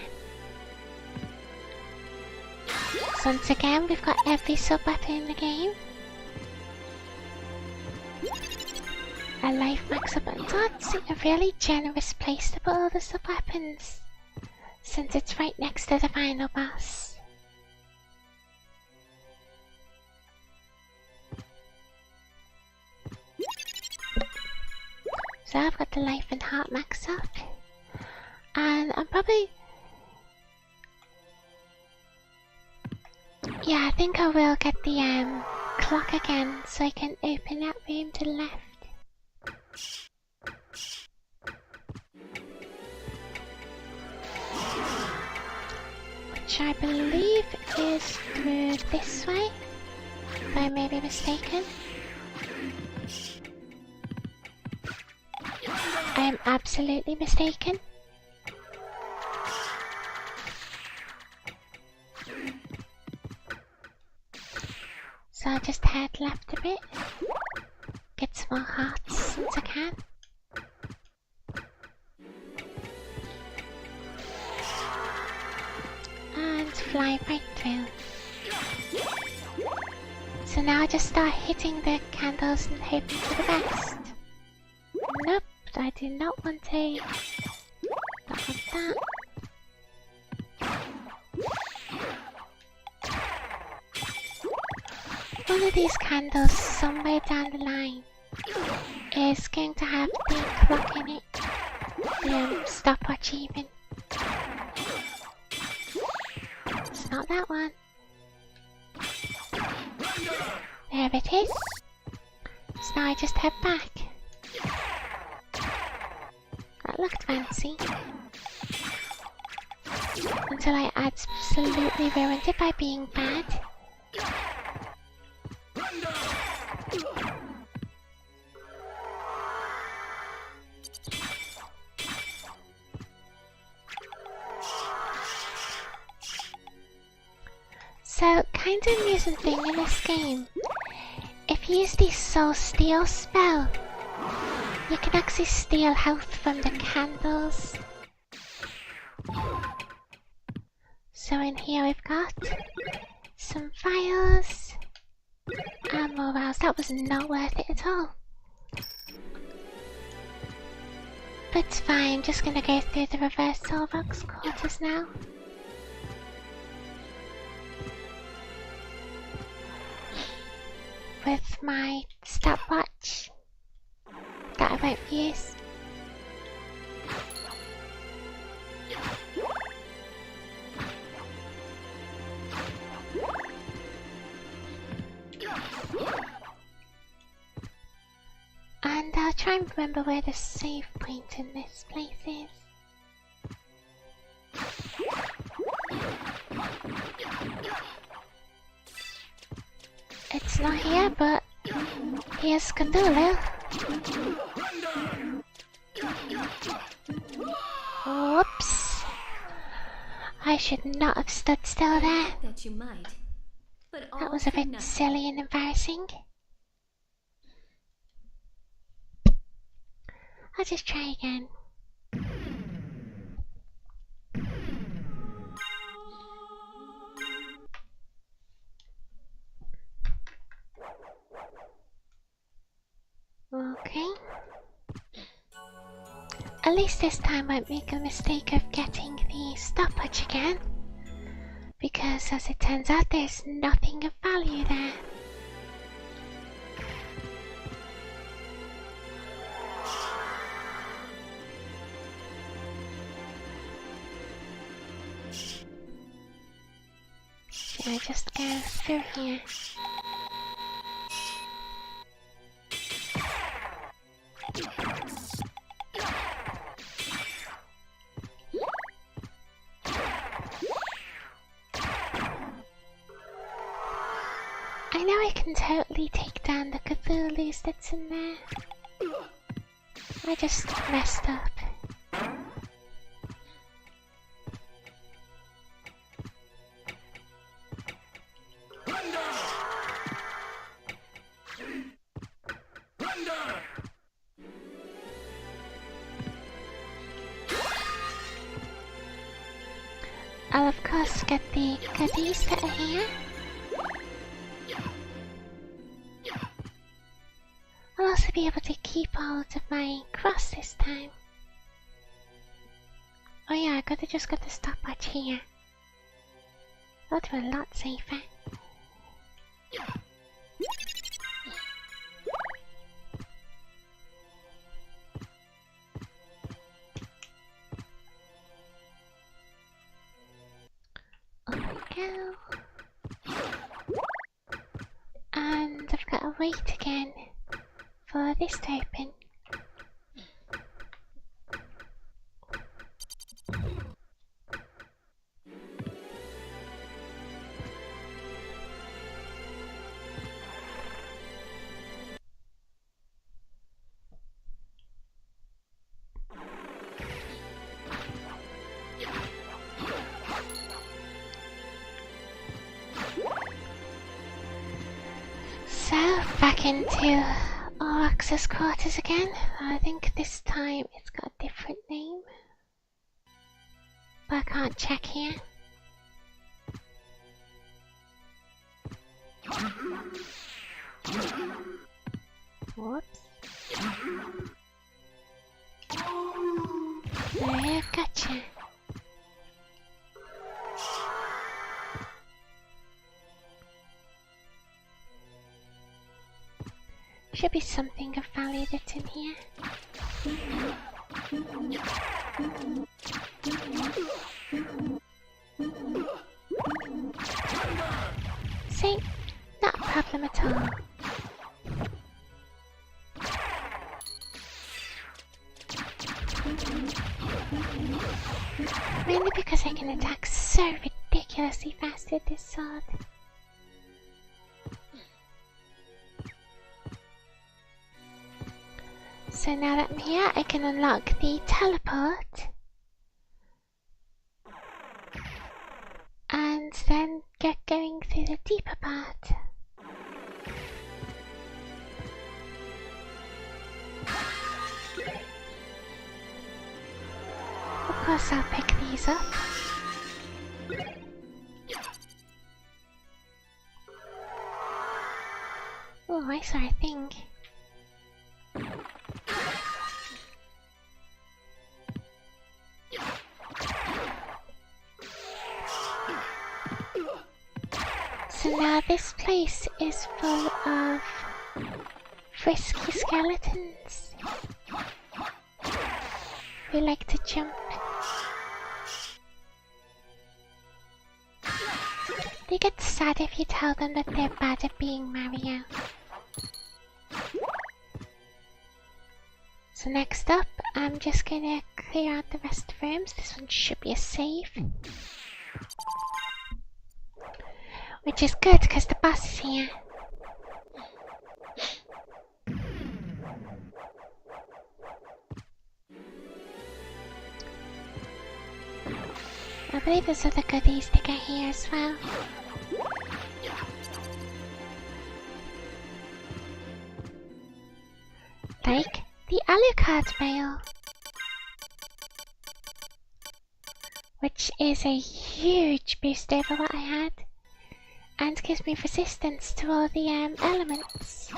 So once again, we've got every sub-weapon in the game. A life max up, and that's a really generous place to put all the sub-weapons, since it's right next to the final boss. So I've got the life and heart max up, and I'm probably... yeah, I think I will get the clock again so I can open that room to the left. Which I believe is through this way, if I may be mistaken. I am absolutely mistaken. So I'll just head left a bit, get some more hearts since I can. And fly right through. So now I just start hitting the candles and hoping for the best. Nope, I do not want to. Not want that. One of these candles somewhere down the line is going to have the clock in it. The stopwatch even. It's not that one. There it is. So now I just head back. That looked fancy. Until I absolutely ruined it by being bad. So, kind of amusing thing in this game, if you use the Soul Steal spell, You can actually steal health from the candles. So in here we've got some files and morals. That was not worth it at all. But it's fine, just gonna go through the reverse toolbox quarters now. With my stopwatch that I won't use. And I'll try and remember where the save point in this place is. It's not here, but here's Cthulhu. Whoops. I should not have stood still there. That you might, but all That was a for bit nothing. silly and embarrassing. I'll just try again. Okay. At least this time I won't make a mistake of getting the stopwatch again. Because as it turns out, there's nothing of value there. Should I just go through here? I know I can totally take down the Cthulhu's that's in there. I just messed up. I'll of course get the goodies that are here. I'll also be able to keep hold of my cross this time. Oh yeah, I could have just got the stopwatch here. That would be a lot safer. Up we go. And I've got to wait again for this to open. So, back into Aurochs's quarters again. I think this time it's got a different name. But I can't check here. Whoops. There, gotcha. Should be something of value that's in here. See? Not a problem at all. Mainly because I can attack so ridiculously fast with this sword. So now that I'm here, I can unlock the teleport. And then get going through the deeper part. course I'll pick these up. Oh, I saw a thing. So now this place is full of frisky skeletons who like to jump. They get sad if you tell them that they're bad at being Mario. So next up, I'm just gonna clear out the rest of the rooms. This one should be a save. Which is good, because the boss is here. I believe there's other goodies to get here as well. Like the Alucard Veil, which is a huge boost over what I had, and gives me resistance to all the elements.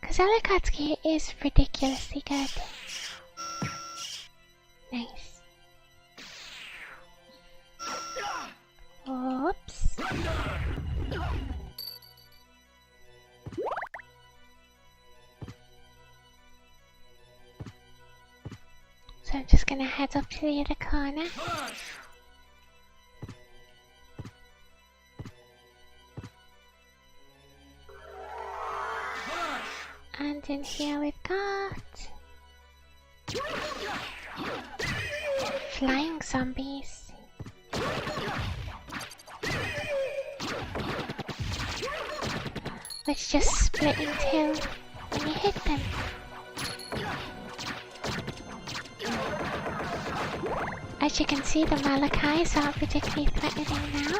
Because Alucard's gear is ridiculously good. Nice. Oops. So I'm just gonna head up to the other corner. And in here we've got flying zombies. Which just split in two when you hit them. As you can see, the Malachis aren't particularly threatening now.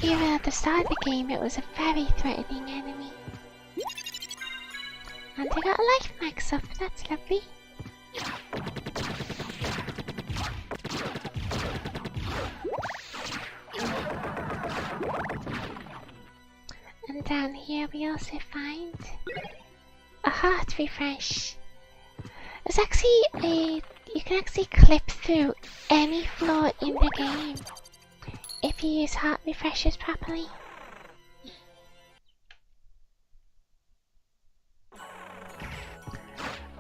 Even at the start of the game, it was a very threatening enemy. And I got a life max up, that's lovely. And down here we also find a heart refresh. There's actually you can actually clip through any floor in the game if you use heart refreshers properly.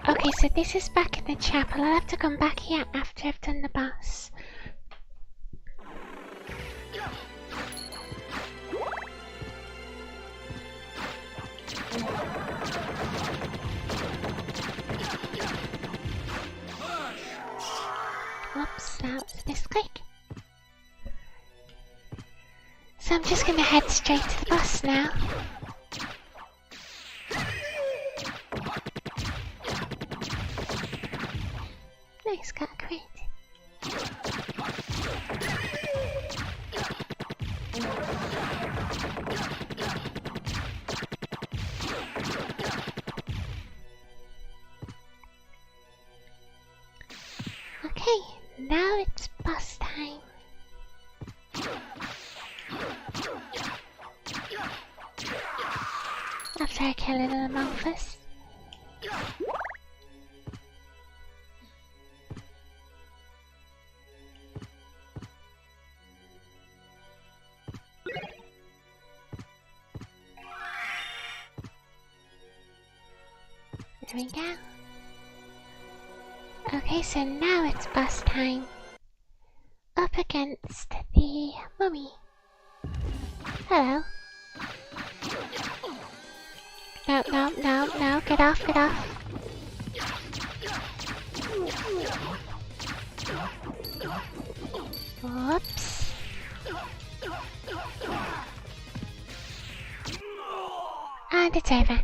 Okay, so this is back in the chapel. I'll have to come back here after I've done the boss. Whoops, that was a misclick. So I'm just gonna head straight to the boss now. Nice, got a crit. Okay, now it's boss time. After I kill little Amorphous. There we go. Okay, so now it's boss time. Up against the mummy. Hello. No, no, no, no, get off, get off. Whoops. And it's over.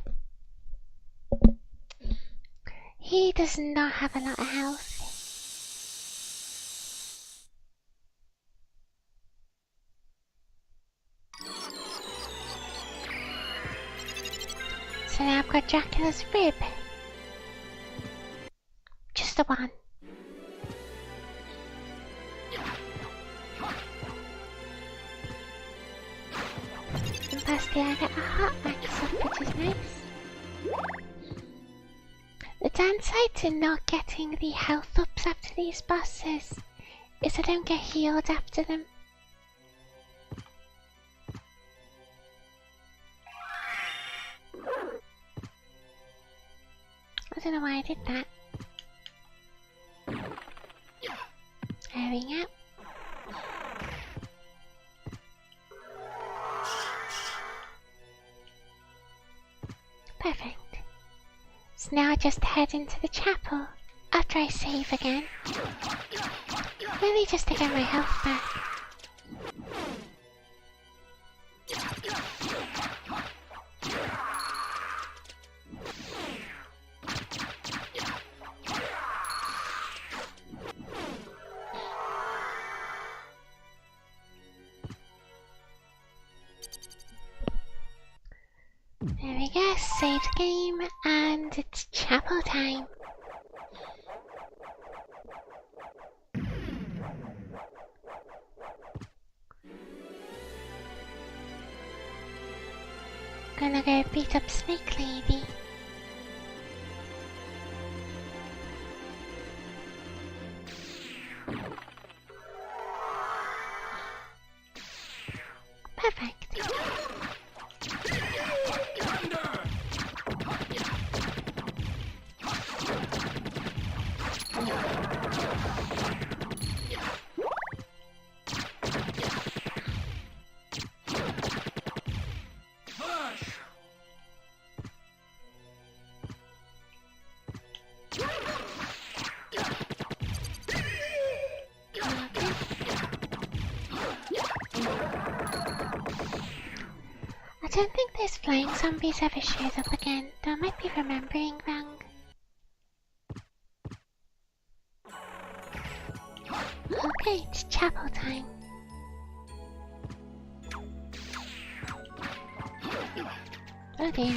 He does not have a lot of health. So now I've got Dracula's rib. Just the one. And lastly I get a heart max off, which is nice. The downside to not getting the health ups after these bosses is I don't get healed after them. I don't know why I did that. There we go. Perfect. So now I just head into the chapel after I save again. Really just to get my health back. There we go, save game, and it's chapel time. Gonna go beat up Snake Lady. Perfect. I don't think those flying zombies ever showed up again, though I might be remembering wrong. Okay, it's chapel time. Oh dear.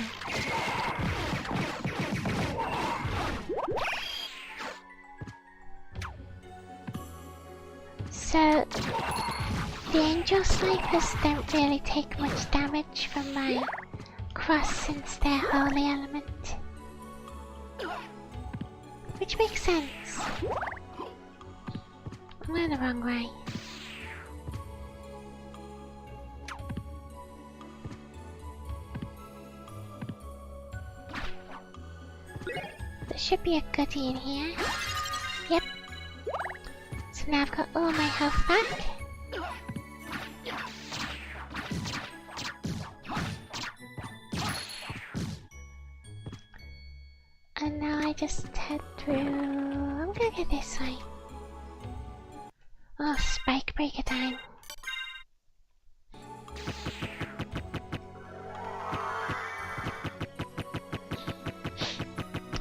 So, the angel snipers don't really take much damage from my cross since they're holy element. Which makes sense. I'm going the wrong way. There should be a goodie in here. Yep. So now I've got all my health back. And now I just head through. I'm gonna go this way. Oh, spike breaker time.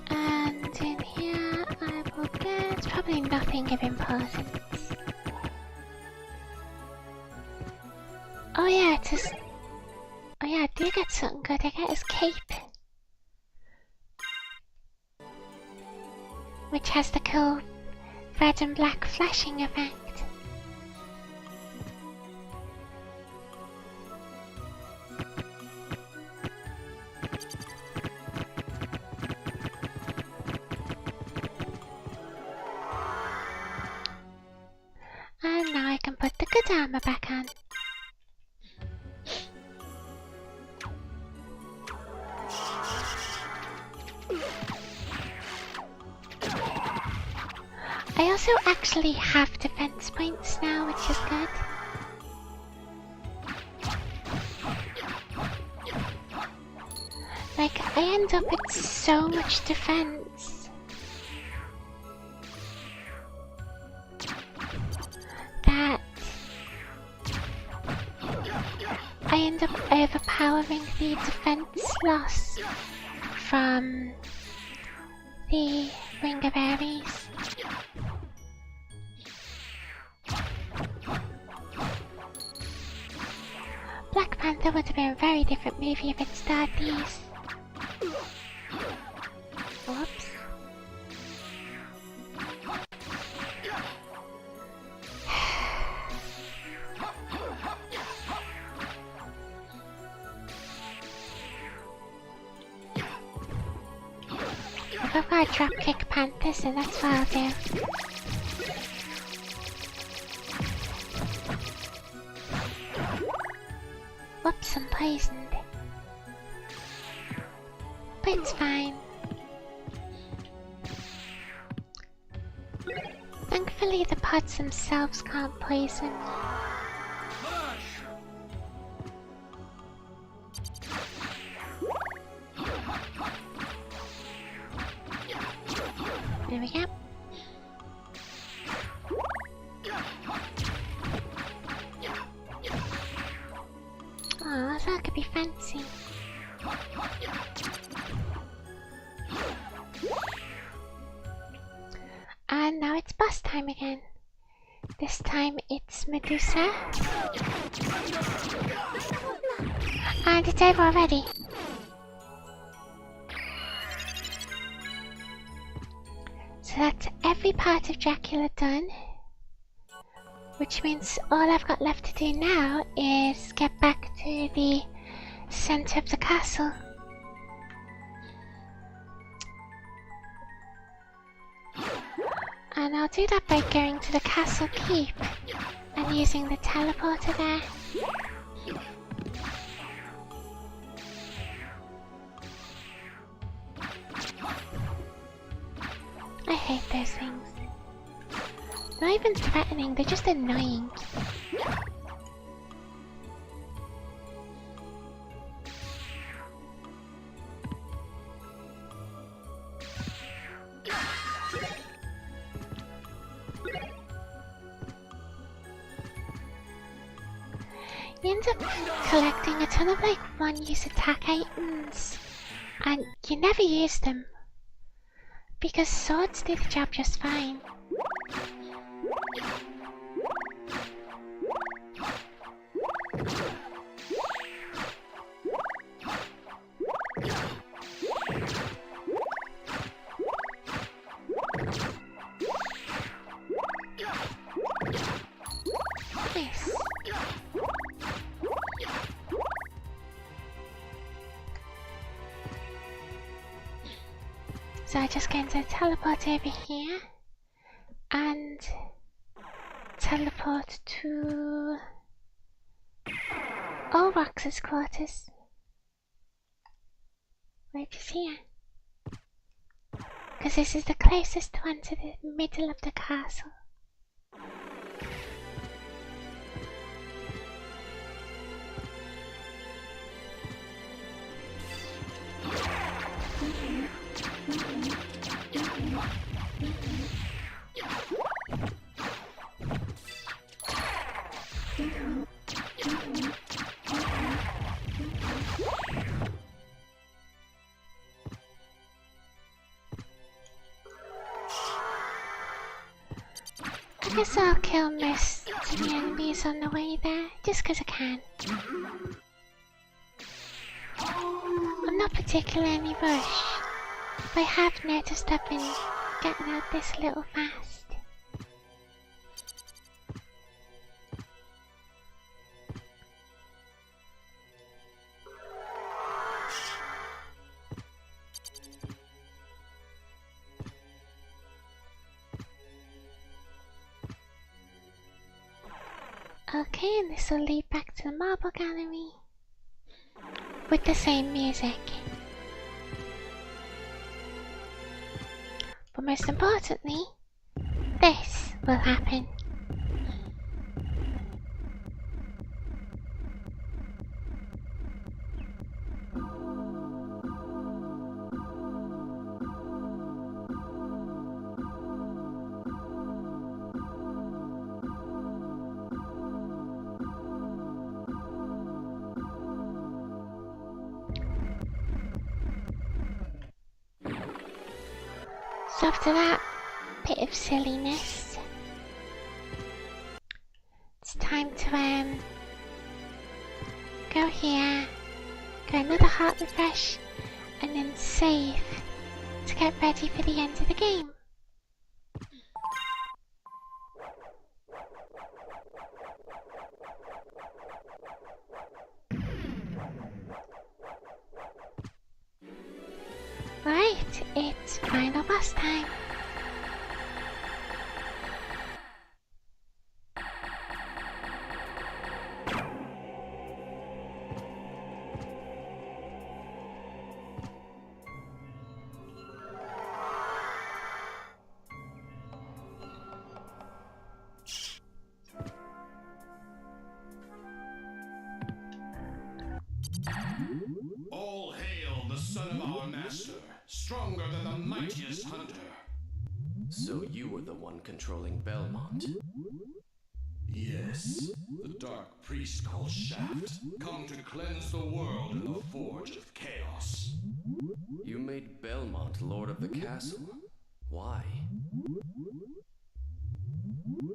And in here I will get probably nothing of importance. Oh yeah, it's just. Oh yeah, I do get something good. I get his cape, which has the cool red and black flashing effect. And now I can put the good armor back on. I also actually have defense points now, which is good. Like, I end up with so much defense that I end up overpowering the defense loss from the Ring of Ares. Black Panther would have been a very different movie if it starred these. if I've got a dropkick panthers, then that's what I'll do. Whoops, I'm poisoned. But it's fine. Thankfully, the pods themselves can't poison me. There we go. Oh, that could be fancy. And now it's boss time again. This time it's Medusa. And it's over already. So that's every part of Dracula done. Which means all I've got left to do now is get back to the center of the castle. And I'll do that by going to the castle keep and using the teleporter there. I hate those things. They're not even threatening, they're just annoying. You end up collecting a ton of like one-use attack items, and you never use them because swords do the job just fine. Nice. So I just going to teleport over here and teleport to Olrox's quarters, which is here. Because this is the closest one to the middle of the castle. I guess I'll kill most of the enemies on the way there, just 'cause I can. I'm not particularly in any rush, but I have noticed I've been getting out this a little fast. Okay, and this will lead back to the marble gallery with the same music. But most importantly, this will happen. So after that bit of silliness, it's time to go here, get another heart refresh, and then save to get ready for the end of the game. Alright. Alright, it's final boss time. All hail the son of our master, stronger than the mightiest hunter. So you were the one controlling Belmont? Yes, the dark priest called Shaft, come to cleanse the world in the forge of chaos. You made Belmont lord of the castle. Why?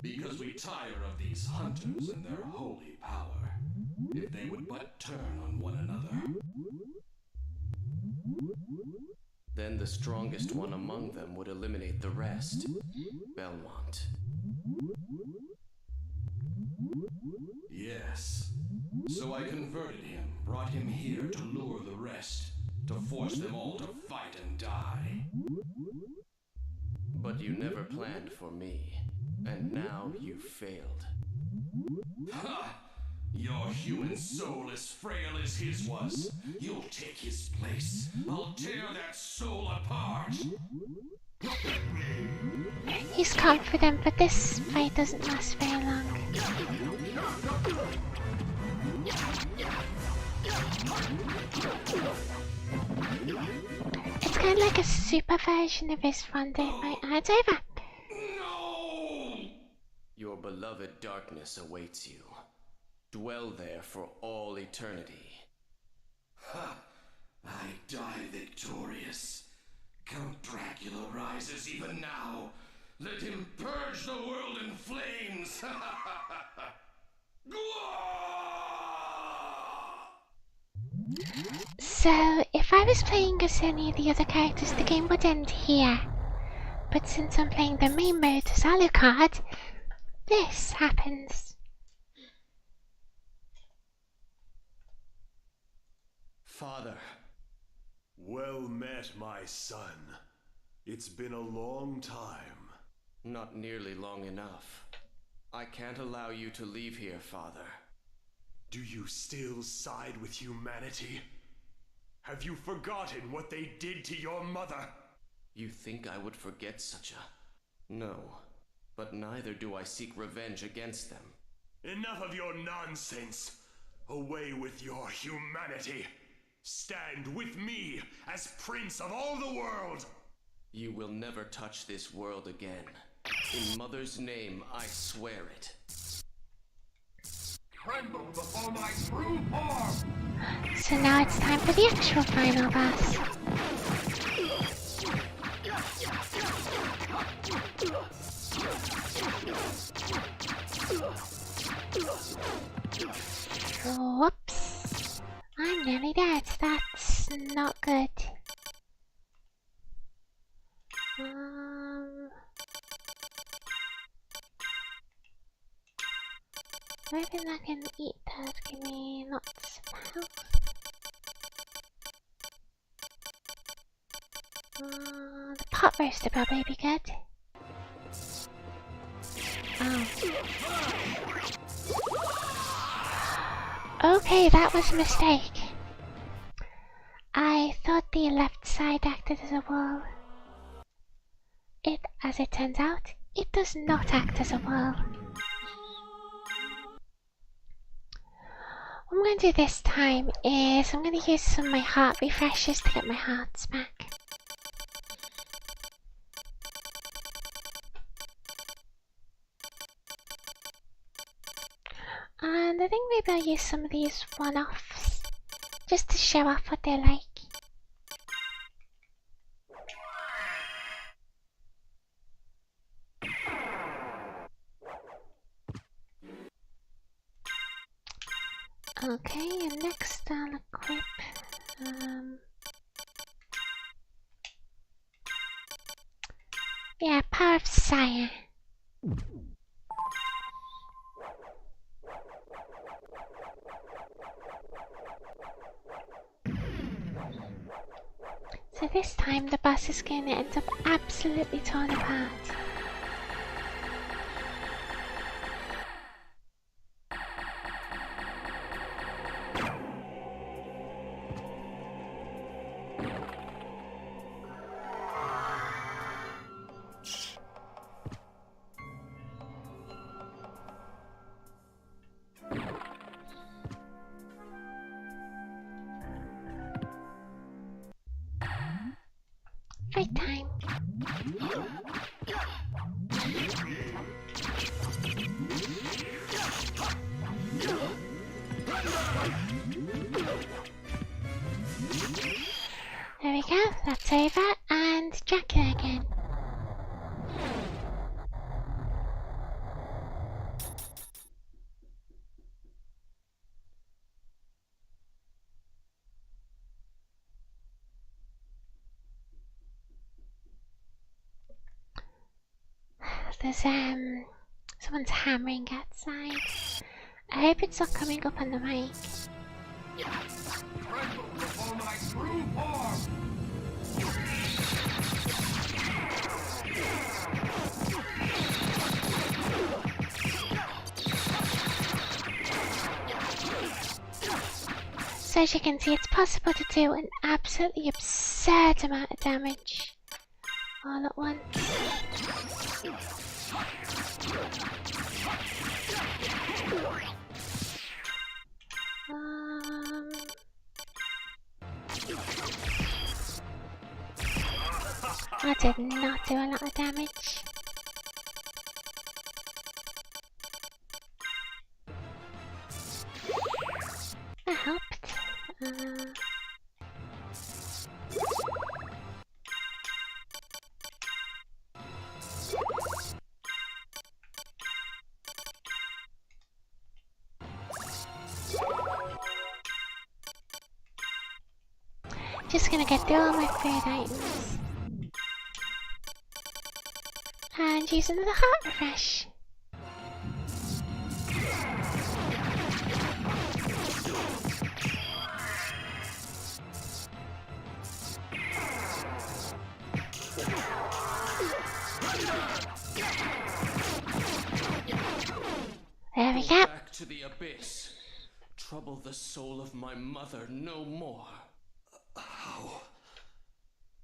Because we tire of these hunters and their holy power. If they would but turn on one another. Then the strongest one among them would eliminate the rest. Belmont. Yes. So I converted him, brought him here to lure the rest, to force them all to fight and die. But you never planned for me, and now you failed. Ha! Your human soul as frail as his was. You'll take his place. I'll tear that soul apart. He's confident, but this fight doesn't last very long. It's kind of like a super version of his fun day fight. Oh, it's over. No! Your beloved darkness awaits you. Dwell there for all eternity. Ha! I die victorious. Count Dracula rises even now. Let him purge the world in flames. So, if I was playing as any of the other characters, the game would end here. But since I'm playing the main mode as Alucard, this happens. Father. Well met, my son. It's been a long time. Not nearly long enough. I can't allow you to leave here, Father. Do you still side with humanity? Have you forgotten what they did to your mother? You think I would forget such a... No. But neither do I seek revenge against them. Enough of your nonsense! Away with your humanity! Stand with me as Prince of all the world! You will never touch this world again. In Mother's name, I swear it. Tremble before my true form! So now it's time for the actual final boss. Whoops. I'm nearly dead. That's not good. Maybe I can eat that. Give me lots of health. The pot roaster probably be good. Oh. Okay, that was a mistake. I thought the left side acted as a wall. As it turns out, it does not act as a wall. What I'm going to do this time is I'm going to use some of my heart refreshers to get my hearts back. And I think maybe I'll use some of these one-offs just to show off what they're like. Okay, and next I'll equip yeah, Power of Sire. So this time the boss is going to end up absolutely torn apart. Fight time. There we go, that's over, and Dracula again. There's someone's hammering outside. I hope it's not coming up on the mic. So as you can see, it's possible to do an absolutely absurd amount of damage all at once. I did not do a lot of damage. That helped. Just gonna get through all my food items. And use another heart refresh. There we go. Back to the abyss. Trouble the soul of my mother no more.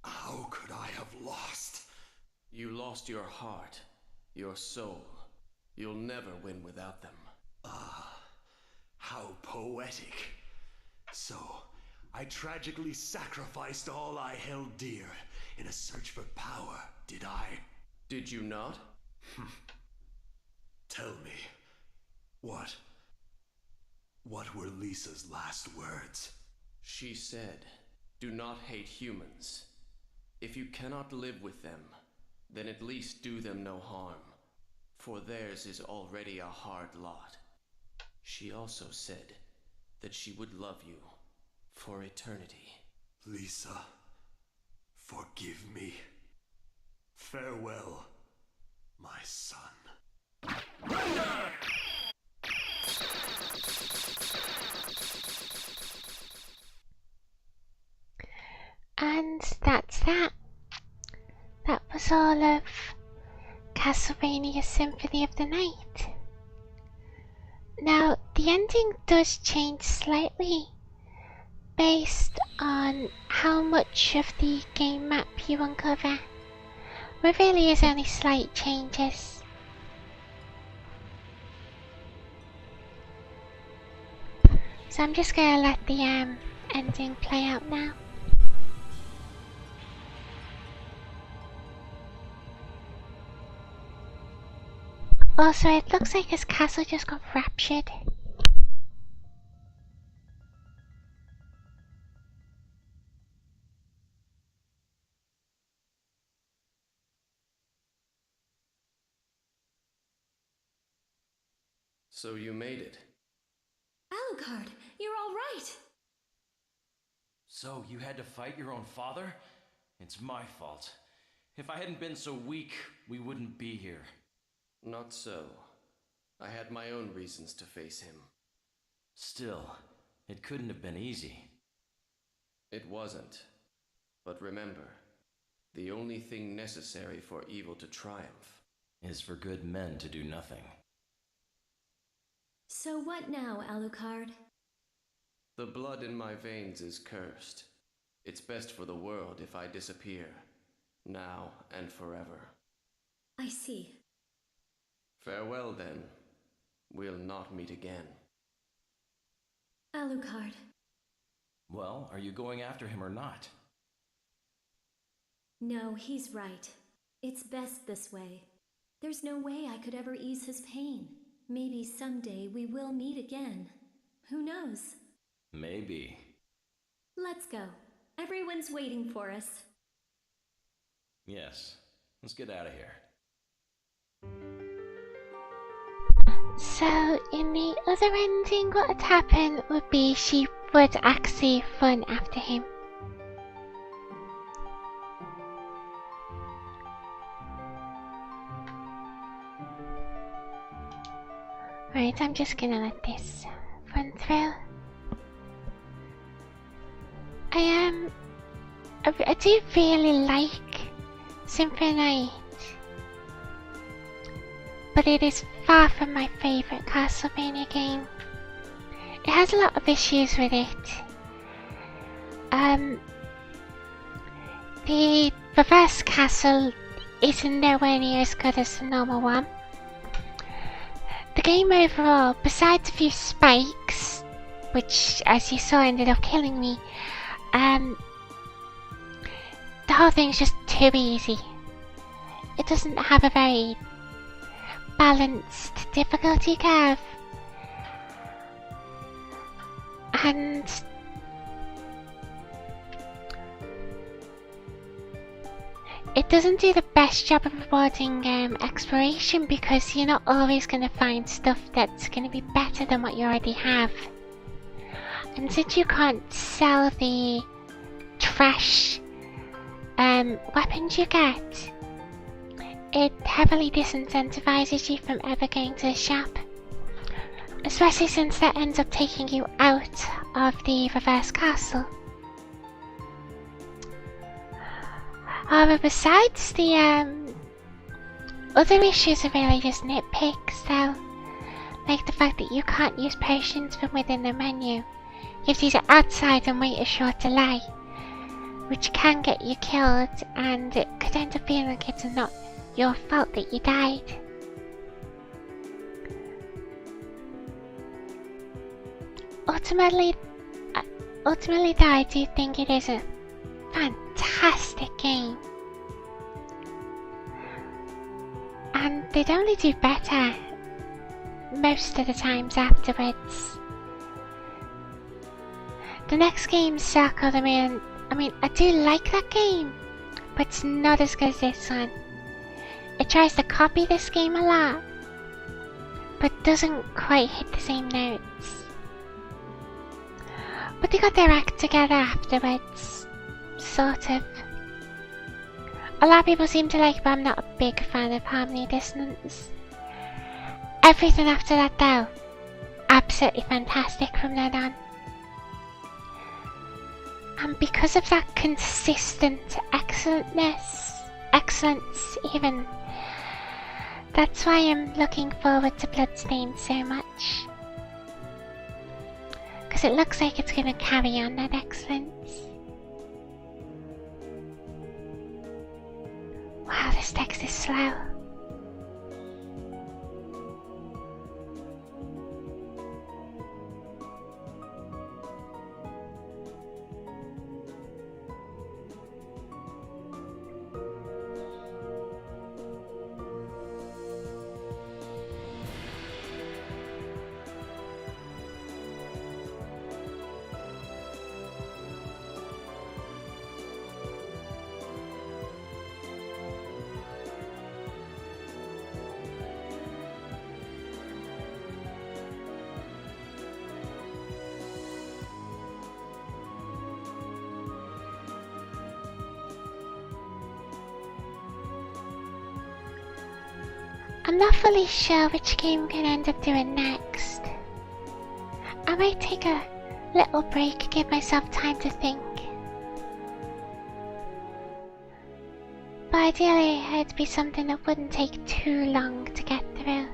How could I have lost? You lost your heart, your soul. You'll never win without them. How poetic. So, I tragically sacrificed all I held dear in a search for power, did I? Did you not? Tell me, what were Lisa's last words? She said, "Do not hate humans. If you cannot live with them, then at least do them no harm, for theirs is already a hard lot." She also said that she would love you for eternity. Lisa, forgive me. Farewell, my son. And that's that. That was all of Castlevania Symphony of the Night. Now, the ending does change slightly based on how much of the game map you uncover. There really is only slight changes. So I'm just gonna let the ending play out now. Also, it looks like his castle just got raptured. So you made it. Alucard, you're all right. So you had to fight your own father? It's my fault. If I hadn't been so weak, we wouldn't be here. Not so. I had my own reasons to face him. Still, it couldn't have been easy. It wasn't. But remember, the only thing necessary for evil to triumph is for good men to do nothing. So what now, Alucard? The blood in my veins is cursed. It's best for the world if I disappear, now and forever. I see. Farewell, then. We'll not meet again. Alucard. Well, are you going after him or not? No, he's right. It's best this way. There's no way I could ever ease his pain. Maybe someday we will meet again. Who knows? Maybe. Let's go. Everyone's waiting for us. Yes. Let's get out of here. So, in the other ending, what would happen would be she would actually run after him. Right, I'm just gonna let this run through. I do really like Symphony, but it is far from my favourite Castlevania game. It has a lot of issues with it. The reverse castle isn't nowhere near as good as the normal one. The game overall, besides a few spikes, which as you saw ended up killing me, the whole thing's just too easy. It doesn't have a very balanced difficulty curve, and it doesn't do the best job of rewarding exploration, because you're not always going to find stuff that's going to be better than what you already have. And since you can't sell the trash weapons you get, it heavily disincentivizes you from ever going to the shop. Especially since that ends up taking you out of the reverse castle. However, besides the other issues are really just nitpicks though. Like the fact that you can't use potions from within the menu. You have to use it outside and wait a short delay, which can get you killed, and it could end up being like it's not your fault that you died. Ultimately though, I do think it is a fantastic game. And they'd only do better most of the times afterwards. The next game, Circle the Moon, I mean, I do like that game, but it's not as good as this one. It tries to copy this game a lot, but doesn't quite hit the same notes. But they got their act together afterwards, sort of. A lot of people seem to like it, but I'm not a big fan of Harmony Dissonance. Everything after that though, absolutely fantastic from then on. And because of that consistent excellence even, that's why I'm looking forward to Bloodstained so much. Because it looks like it's going to carry on that excellence. Wow, this text is slow. I'm not fully sure which game I'm going to end up doing next. I might take a little break, give myself time to think. But ideally, it'd be something that wouldn't take too long to get through.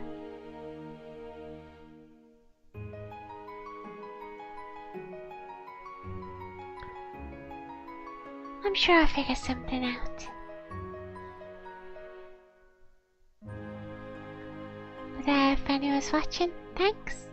I'm sure I'll figure something out. But if anyone's watching, thanks.